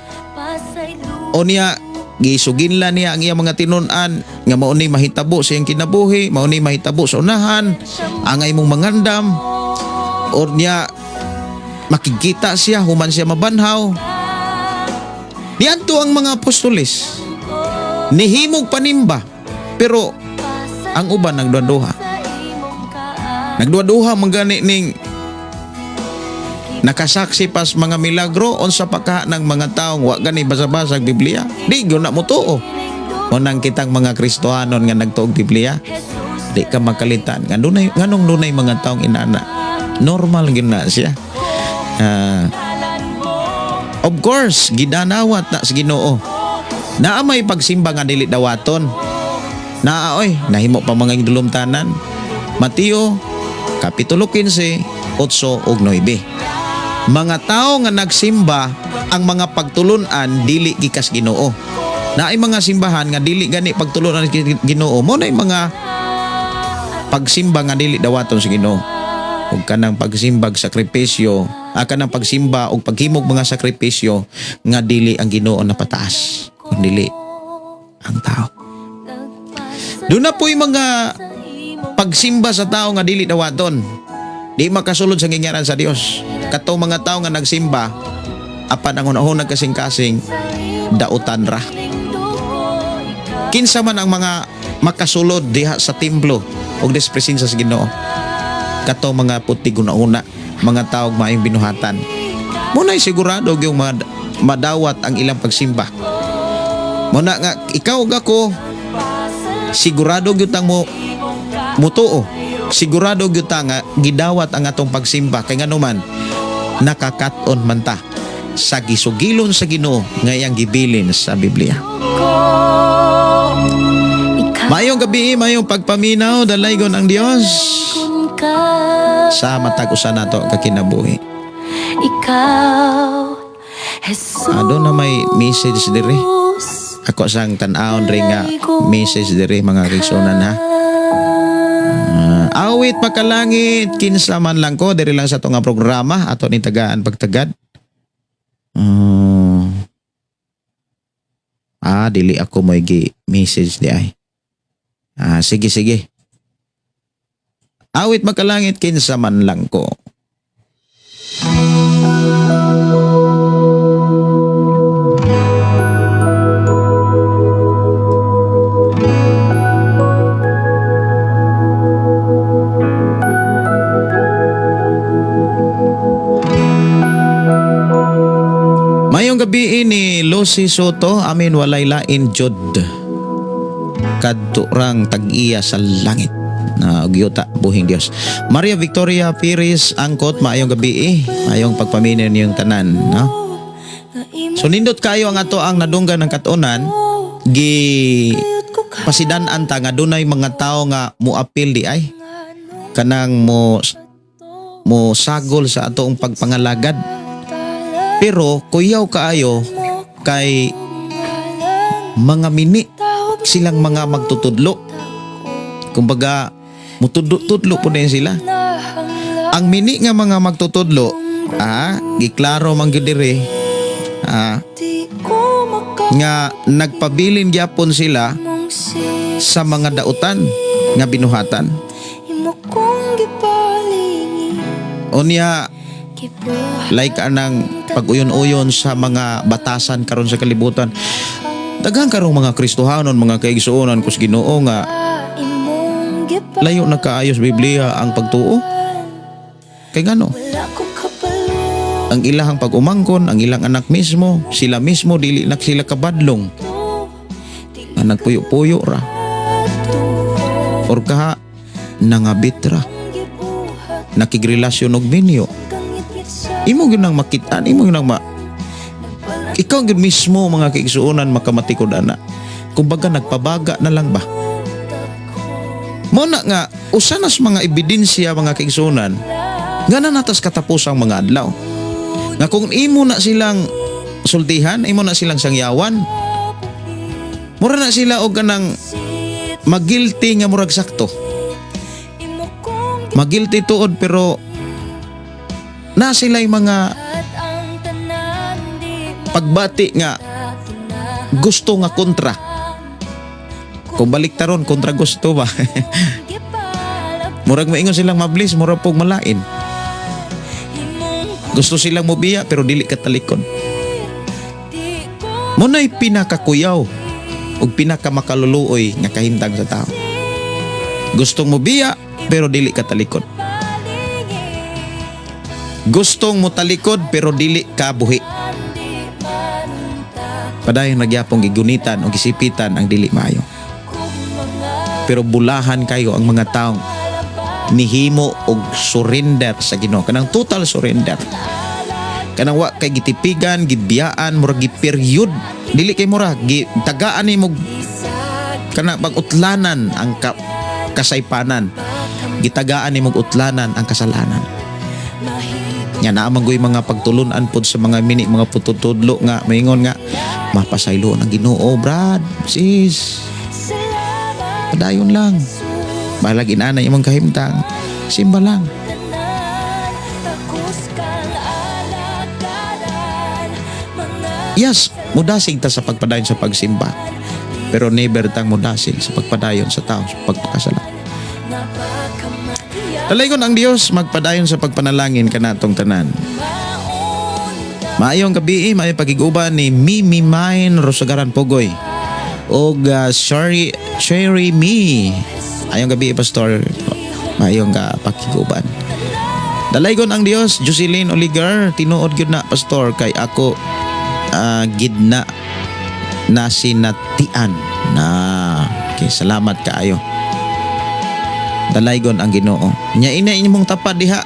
O niya gisuginla niya ang iyang mga tinun-an nga mao ni mahitabo sa iyang kinabuhi, mao ni mahitabo sa unahan, angay mong mangandam. O niya makikita siya human siya mabanhaw. Diadto ang mga apostoles nihimog panimba pero ang uban nagduha-duha mangani ning nakasaksi pas mga milagro unsa pa ka ng mga taong wa gani basa-basag Biblia di gyud na mo tuo. Unang kitang mga Kristohanon nga nagtuog Biblia di ka makalitan nganong dunay mga taong inana normal gyud na siya. Of course, gidanawat na sa Ginoo. Naa may pagsimba nga dili dawaton. Nahimo pa mga indulumtanan. Mateo kapitulo 15, 8 ug 9. Mga tao nga nagsimba ang mga pagtulunan dili gikas Ginoo. Naay mga simbahan nga dili gani pagtulunan Ginoo. Mo nay mga pagsimba nga dili dawaton sa Ginoo. Ug kanang pagsimbag sakripisyo, kanang pagsimba og paghimog mga sakripisyo nga dili ang Ginoo napataas, kundi ang tao. Doon na po'y mga pagsimba sa tao nga dili dawaton. Di makasulod sa ngingyaran sa Dios. Katong mga tao nga nagsimba apan ang unahon kasing-kasing dautan ra. Kinsa man ang mga makasulod diha sa templo og despresensya sa Ginoo. Katong mga puti guna-una, mga taog maayong binuhatan. Muna'y sigurado yung madawat ang ilang pagsimba. Muna nga ikaw ug ako sigurado gyud tang mo mutuo. Sigurado gyud ta nga gidawat ang atong pagsimba kay nganuman nakakat-on man ta sa gisugilon sa Ginoo nga iyang gibilin sa Biblia. Mayong gabi, mayong pagpaminaw, dalaygon ang Dios sa matag usa nato ka kinabuhi. Ikaw, Jesus. Ado na may message diri. Ako sang tan-awon ring nga message diri mga kigsunan ha. Awit makalangit kinsa man lang ko diri lang sa to nga programa ato ni tagaan pagtagad. Dili ako mo gi message di ay. Sige. Awit makalangit kinsa man lang ko. Mayong gabi ni Lucy Soto, amin walay lain jud. Kadturang tag-iya sa langit. Na gyuta buhing Dios. Maria Victoria Piris Angkot, maayong gabi mayong pagpaminin yung tanan, no? So nindot kayo ang ato ang nadunggan ng katunan, gi pasidan-an ta nga dunay mga tao nga muapil di ay kanang mo sagol sa atong pagpangalagad. Pero kuyaw kaayo kay mga mini silang mga magtutudlo. Kumbaga mutudlo po din sila. Ang mini nga mga magtutudlo, giklaro man gyud diri, nga nagpabilin gyapon sila sa mga dautan nga binuhatan. Unya like anang pag-uyon-uyon sa mga batasan karon sa kalibutan. Daghang karong mga Kristohanon, mga kaigsuonan kus Ginoo nga layo na kaayos Biblia ang pagtuo. Kay ngano? Ang ilahang pag-umangkon, ang ilang anak mismo, sila mismo dili na sila kabadlong. Ang nagpuyo-puyo ra. Or kaha nangabit ra. Nakigrelasyon og minyo. Imo gyud nang makitaan, imo gyud nang ikaw gyud mismo mga kaigsuonan makamatikod ana. Kumbaga nagpabaga na lang ba? Muna nga usanas mga ebidensya mga kaigsuonan nga natas katapusang mga adlaw. Nga kung imo na silang sultihan, imo na silang sangyawan, mura na sila og kanang magilty nga murag sakto. Magilty tuod pero na sila'y mga pagbati nga gusto nga kontra. Kung balik taron kontra gusto ba? Murag maingon silang mablis, murag pog malain. Gusto silang mobiya pero dili katalikod. Muna'y pinakakuyaw ug pinakamakaluluoy nga kahimtang sa tao. Gustong mobiya pero dili katalikod. Gustong mo talikod pero dili ka buhi. Padayon nagyapong gigunitan o gisipitan ang dili maayo. Pero bulahan kayo ang mga taong nihimo og surrender sa Ginoo. Kanang total surrender. Kanang wa kay gitipigan, gibiyaan, murag gi-period. Dili kay murag tagaan ni mo kanang pag-utlanan ang kasaypanan. Gitagaan ni mo utlanan ang kasalanan. Nya naamang goy mga pagtulunan pod sa mga mini mga pututudlo nga maingon nga mapasaylo ang Ginoo, brad, sis. Padayon lang. Balag inanay imong kahimtang. Simba lang. Yes, mudasig ta sa pagpadayon sa pagsimba. Pero never tang mudasig sa pagpadayon sa tao sa pagpakasala. Dalaygon ang Dios magpadayon sa pagpanalangin kanatong tanan. Maayong gabi, maayong pagiguban ni Mimi Mine Rosagaran Pugoy og Cherry Me. Ayong gabi, Pastor. Maayong pakiguban. Dalaygon ang Dios, Jocelyn Oligar, tinuod gyud na Pastor kay ako gidna na sinatian na okay, salamat kaayo. Dalaygon ang Ginoo. Nya ina imong tapad diha.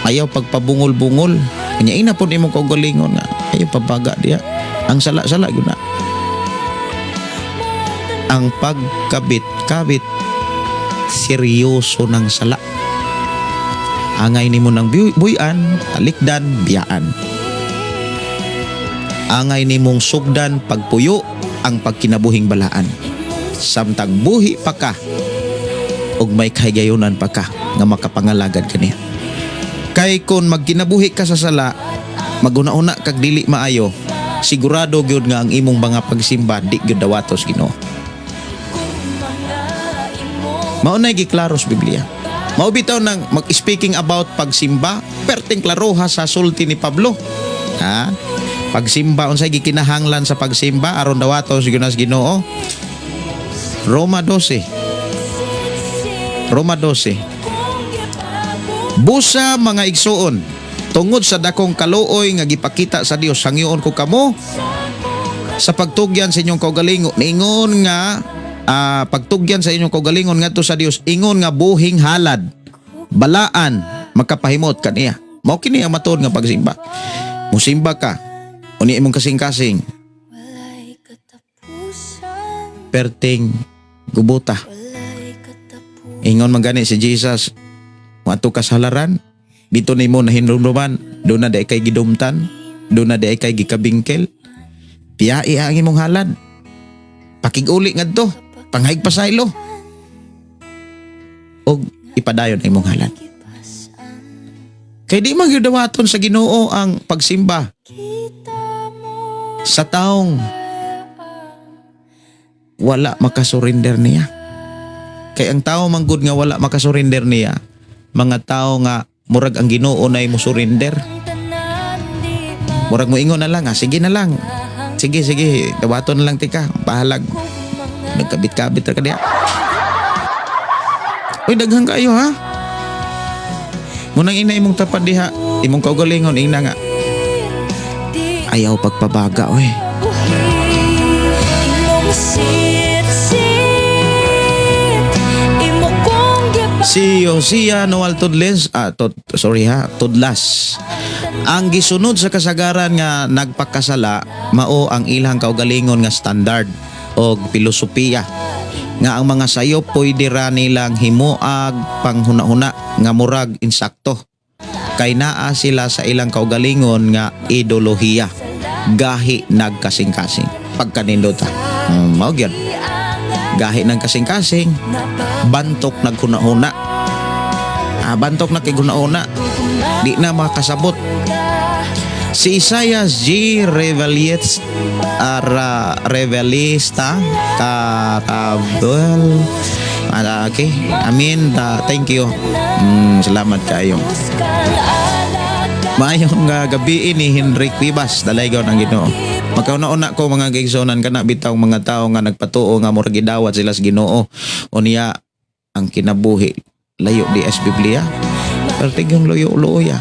Ayaw pagpabungol-bungol. Nya ina pud imong kaugalingon nga ayaw pabaga diha. Ang sala-sala gyud na. Ang pagkabit-kabit seryoso ng sala. Angay nimo ng buyan, talikdan, biyaan. Angay nimong sugdan pagpuyo ang pagkinabuhing balaan. Samtang buhi pa ka ug may kahigayunan pa ka nga makapangalagad kaniya. Kay kun magkinabuhi ka sa sala, maguna-una kag dili maayo, sigurado gyud nga ang imong mga pagsimba di gyud dawatos Ginoo. Maunay giklaros Biblia. Mao bitaw nang mag-speaking about pagsimba, perting klaroha sa sulti ni Pablo. Ha? Pagsimba unsay gikinahanglan sa pagsimba aron dawatos gyud nas Ginoo. Roma 12. Busa mga igsuon, tungod sa dakong kaluoy nga gipakita sa Dios, hangyoon ko kamo sa pagtugyan sa inyong kaugalingon. Ingon nga pagtugyan sa inyong kaugalingon ngadto sa Dios, ingon nga buhing halad, balaan, makapahimot kaniya. Mao kini ang matuod nga pagsimba. Musimba ka, uni imong kasing-kasing, perting gubuta. Ingon man gani si Jesus, mato ka sa halaran, dito nimo na hinumduman, doon na di kay gidumtan, doon na di kay gikabingkel. Piyai ang imong halad. Pakig-uli ngadto, panghayag pasaylo. Og ipadayon ang imong halad. Kay di man gyud dawaton sa Ginoo ang pagsimba sa taong wala makasurinder niya. Kay ang tao manggod nga wala makasurinder niya, mga tao nga murag ang Ginoo nay mo surrender. Murag mo ingon na lang, sige na lang. Sige, dawaton na lang tika, bahalag. Nagkabit-kabit ra ka diha. Uy, daghang kayo ha. Munang ina imong tapad diha, imong kaugalingon ina nga. Ayaw pagpabaga oy. Si Hosea Noel Tudles, Tudlas. Ang gisunod sa kasagaran nga nagpakasala, mao ang ilang kaugalingon nga standard o filosofiya. Nga ang mga sayo pwede ra nilang himuag panghuna-huna nga murag insakto. Kay naa sila sa ilang kaugalingon nga ideolohiya. Gahi nagkasing-kasing. Pagkanindot ha. Mao gyud. Gahi ng kasing-kasing, bantok naghuna-huna. Bantok na kiguna-huna. Di na makasabot. Si Isaias G. Revelista Karabel. Okay. Amin. Thank you. Salamat kayo. Maayong gabi ni Henry Cuevas, dalaygaw ng Ginoo. Magkauna-una ko mga gigsonan kana bitaw mga tao nga nagpatuo nga murag gidawat sila sa Ginoo. Unya ang kinabuhi layo di as Biblia. Pertig yung loyo-loya.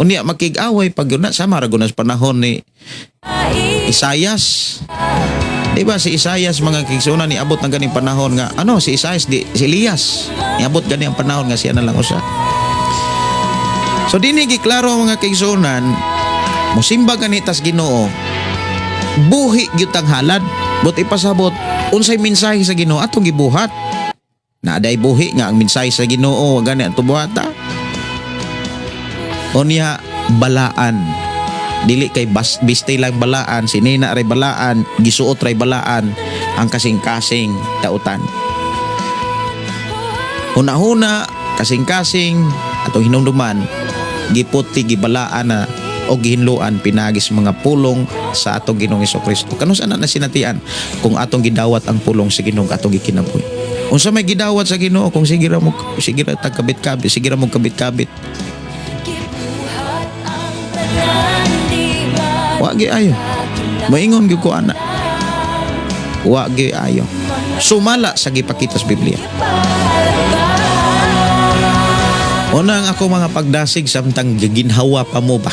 Unya makig-away pag yun na sama ra gunas panahon ni Isaias. Diba si Isaias mga gigsonan ni abot ng ganing panahon nga si Isaias si Elias. Niabot gani ang panahon nga siya na lang usa. So dinigi klaro mga kigsonan, musimba ganitas Ginoo. Buhi gyud ang halad, but ipasabot unsay mensahe sa Ginoo atong gibuhat. Naaday buhi nga ang mensahe sa Ginoo, wa gani atong buhata. Unya balaan. Dili kay bistay lang balaan, sinina ray balaan, gisuot ray balaan ang kasing-kasing dautan. Huna-huna kasing-kasing atong hinumduman giputi gibalaan na o gihinluan pinagis mga pulong sa atong Ginoong Hesukristo. Kanus ana na sinatian kung atong gidawat ang pulong sa Ginoo atong gikinabuhi. Unsa may gidawat sa Ginoo kung sige ra tagkabit-kabit, sige ra mo kabit-kabit. Wa gi ayo. Moingon gyud ko ana. Wa gi ayo. Sumala sa gipakita sa Biblia. Unang ako mga pagdasig samtang gaginhawa pa mo ba?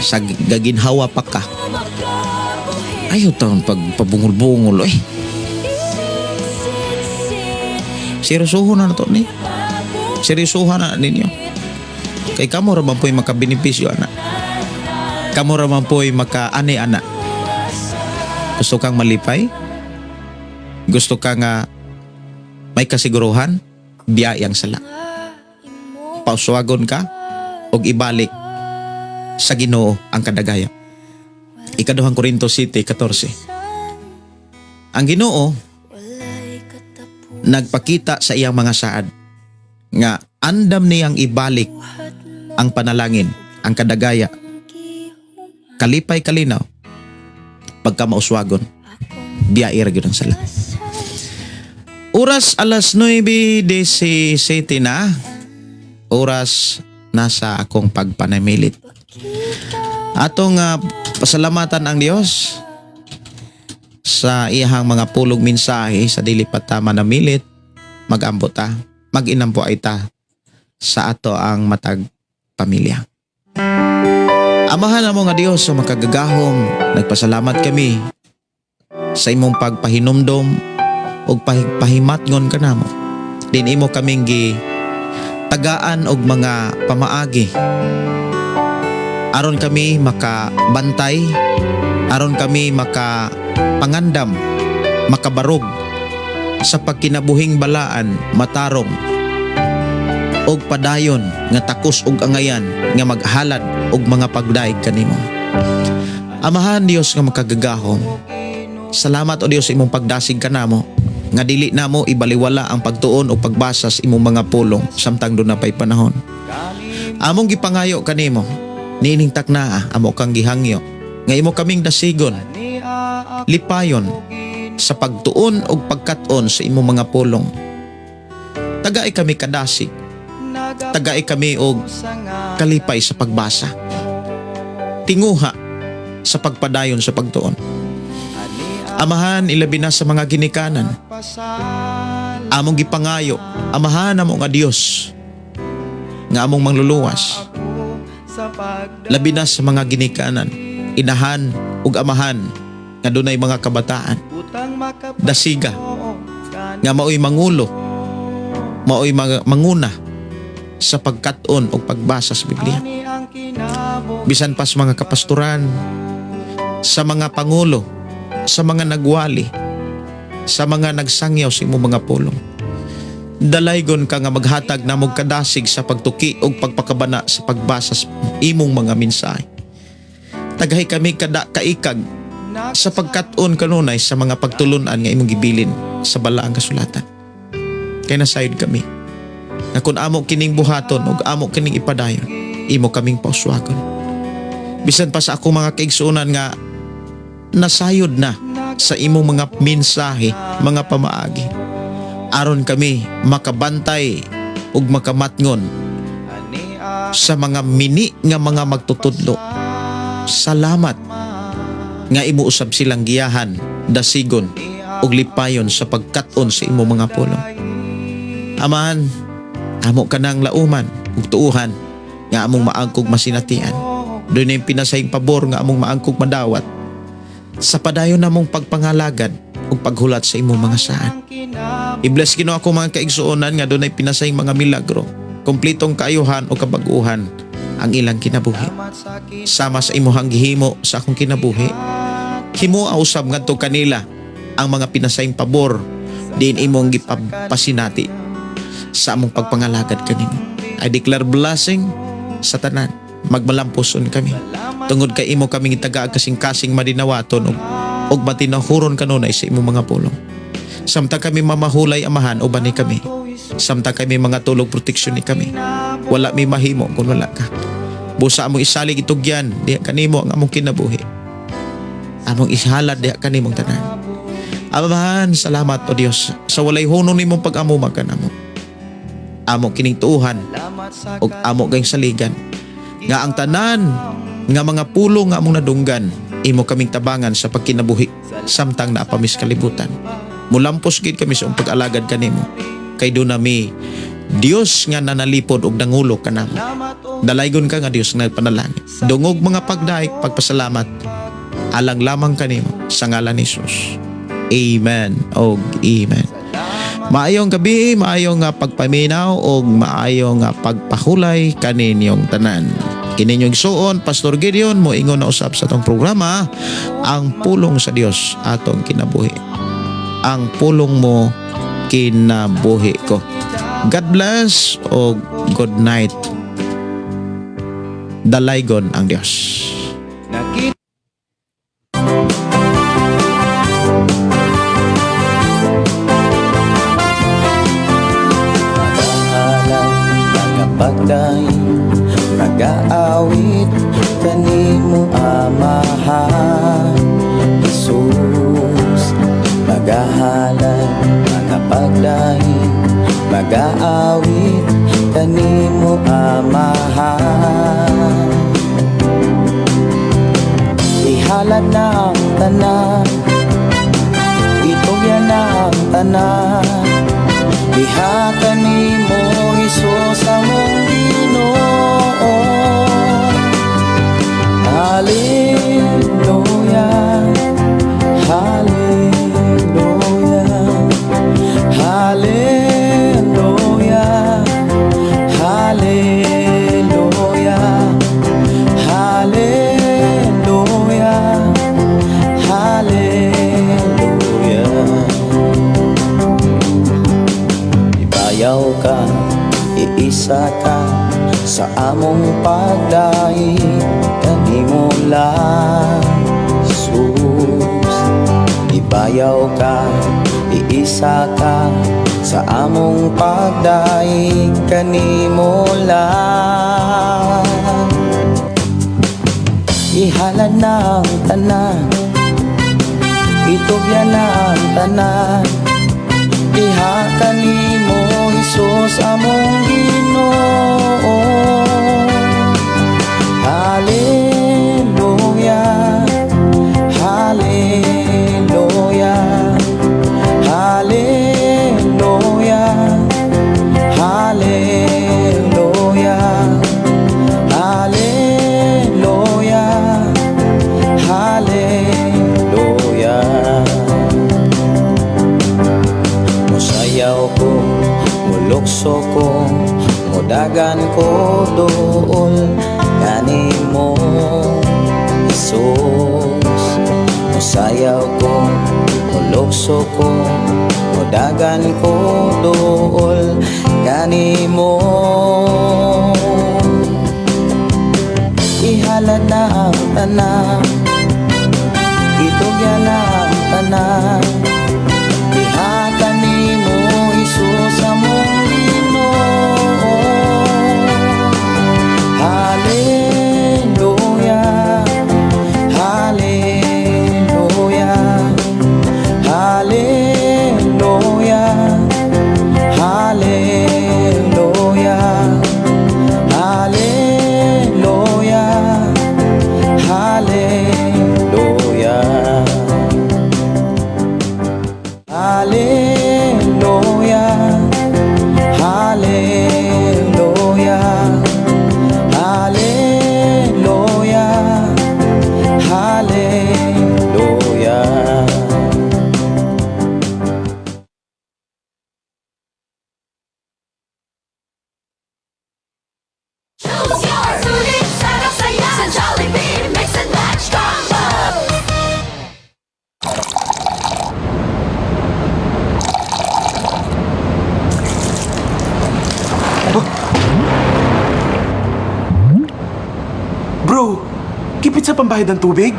Sa gaginhawa pa ka. Ayaw taon pagpabungol-bungol eh. Seryosohan na to ni. Seryosohan na ninyo. Kay kamo raman po'y makabenepisyo anak. Kamo raman po'y makaani anak. Gusto kang malipay? Gusto kang may kasiguruhan? Biyayang sala. Pauswagon ka og ibalik sa Ginoo ang kadagaya. Ikaduhang Korinto 7:14. Ang Ginoo nagpakita sa iyang mga saad nga andam niyang ibalik ang panalangin, ang kadagaya, kalipay kalinaw, pagka mauswagon, biyai ra gyud ang sala. Oras alas 9:17 na. Oras nasa akong pagpanamilit. Atong pasalamatan ang Dios sa iyahang mga pulong mensahe sa dili pa ta manamilit, mag-ambot ta, mag-inampo ay ta sa ato ang matag pamilya. Amahan namo nga Dios sa makagagahom, nagpasalamat kami sa imong pagpahinumdom o pahimatngon ka namo. Din imo kaming tagaan og mga pamaagi. Aron kami makabantay, aron kami makapangandam, makabarog sa pagkinabuhing balaan, matarong og padayon nga takos og angayan nga maghalad og mga pagdaig kanimo. Amahan Dios nga makagagahom. Salamat o Dios sa imong pagdasig kanamo nga dili namo ibaliwala ang pagtuon o pagbasa sa imong mga pulong samtang doon na pa'y panahon. Among gipangayo kanimo, nining taknaa, amo kang gihangyo, nga imo kaming dasigon, lipayon, sa pagtuon o pagkaton sa imong mga pulong. Tagay kami kadasig, tagay kami og kalipay sa pagbasa, tinguha sa pagpadayon sa pagtuon. Amahan, ilabi na sa mga ginikanan. Among gipangayo, amahan amo nga Dios nga among mangluluwas. Labi na sa mga ginikanan, inahan ug amahan nga dunay mga kabataan. Dasiga nga maoy mangulo, maoy manguna sa pagkaton o pagbasa sa Biblia. Bisan pa sa mga kapastoran, sa mga pangulo, sa mga nagwali, sa mga nagsangyaw sa imong mga pulong. Dalaygon ka nga maghatag na mong kadasig sa pagtuki o pagpakabana sa pagbasa sa imong mga mensahe. Tagahay kami kaikag sa pagkaton kanunay sa mga pagtulunan nga imong gibilin sa balaang kasulatan. Kay nasayod kami na kung amo kining buhaton o amo kining ipadayon, imo kaming pauswagon. Bisan pa sa ako mga kaigsuunan nga nasayod na sa imong mga mensahe, mga pamaagi, aron kami makabantay ug makamatngon sa mga mini nga mga magtutudlo. Salamat nga imo usab silang giyahan, dasigon ug lipayon sa pagkaton sa imong mga pulong. Amahan, amo kanang lauman ug tuuhan nga among maangkog masinatian. Doon yung pinasayang pabor nga among maangkog madawat sa padayon namong pagpangalagad ug paghulat sa imong mga saan. I-bless Ginoo ako mga kaigsuonan nga dunay pinasayng mga milagro, kumplitong kaayuhan o kabaguhan ang ilang kinabuhi. Sama sa imuhang gihimo sa akong kinabuhi, himo ausab ngadto kanila ang mga pinasayng pabor diin imong gipapasinati sa among pagpangalagad kanimo. I declare blessing sa tanan. Magmalampuson kami tungod kay imo kaming itaga kasing-kasing madinawaton og matinahuron kanunay sa imong mga pulong. Samtang kami mamahulay amahan uban ni kami, samtang kami mga tulog proteksyon ni kami, wala mi mahimo kung wala ka. Busa among isalig itugyan diha kanimo ang among kinabuhi, among ishalad diha kanimong tanan. Amahan, salamat o Dios sa walay hunong nimong pag-amuma kanamo. Amo kining tuuhan og amo gayng saligan nga ang tanan nga mga pulong nga among nadunggan, imo kaming tabangan sa pagkinabuhi samtang naapamis kalibutan. Mulampos gid kami sa pag-alagad kanimo, kay do nami Dios nga nanalipod og nangulo kanamo. Dalaygon ka nga Dios nga panalangin. Dungog mga pagdaig, pagpasalamat alang lamang kanimo sa ngalan ni Jesus. Amen og amen. Maayong gabi, maayong pagpaminaw o maayong pagpahulay kaninyong tanan. Kininyong suon, Pastor Gideon mo ingon na usab sa tong programa, ang pulong sa Dios atong kinabuhi. Ang pulong mo kinabuhi ko. God bless o good night. Dalaygon ang Dios. Pagday mag-aawit kanimo amahan Jesus, magahalay magapagday mag-aawit kanimo amahan. Ihalad na ang tanan, itugyan na ang tanan, diha kanimo Jesus among Ginoo. Hallelujah, hallelujah, hallelujah, hallelujah, hallelujah, hallelujah. Ibayaw ka, iisa ka sa among pagdahi kanimo lang Jesus. Ibayaw ka, iisa ka sa among pagdahi kanimo lang. Ihalad na ang tanan, itugyan na ang tanan, diha kanimo Jesus among Ginoo. Hallelujah, hallelujah, hallelujah, hallelujah, hallelujah, hallelujah. Musayaw ko, mulukso ko, mudagan ko dool kanimo Jesus. Musayaw ko, mulukso ko, mudagan ko dool kanimo. Ihalad na ang tanan, itugyan na ang tanan, diha kanimo Jesus among Ginoo. Hallelujah, hallelujah, hallelujah, hallelujah, hallelujah, hallelujah. Hallelujah, hallelujah, hallelujah, hallelujah. Choose your sulit sarap saya sa Jollibee Mix and Match Combo. Bro, kipit sa pambayad ng tubig?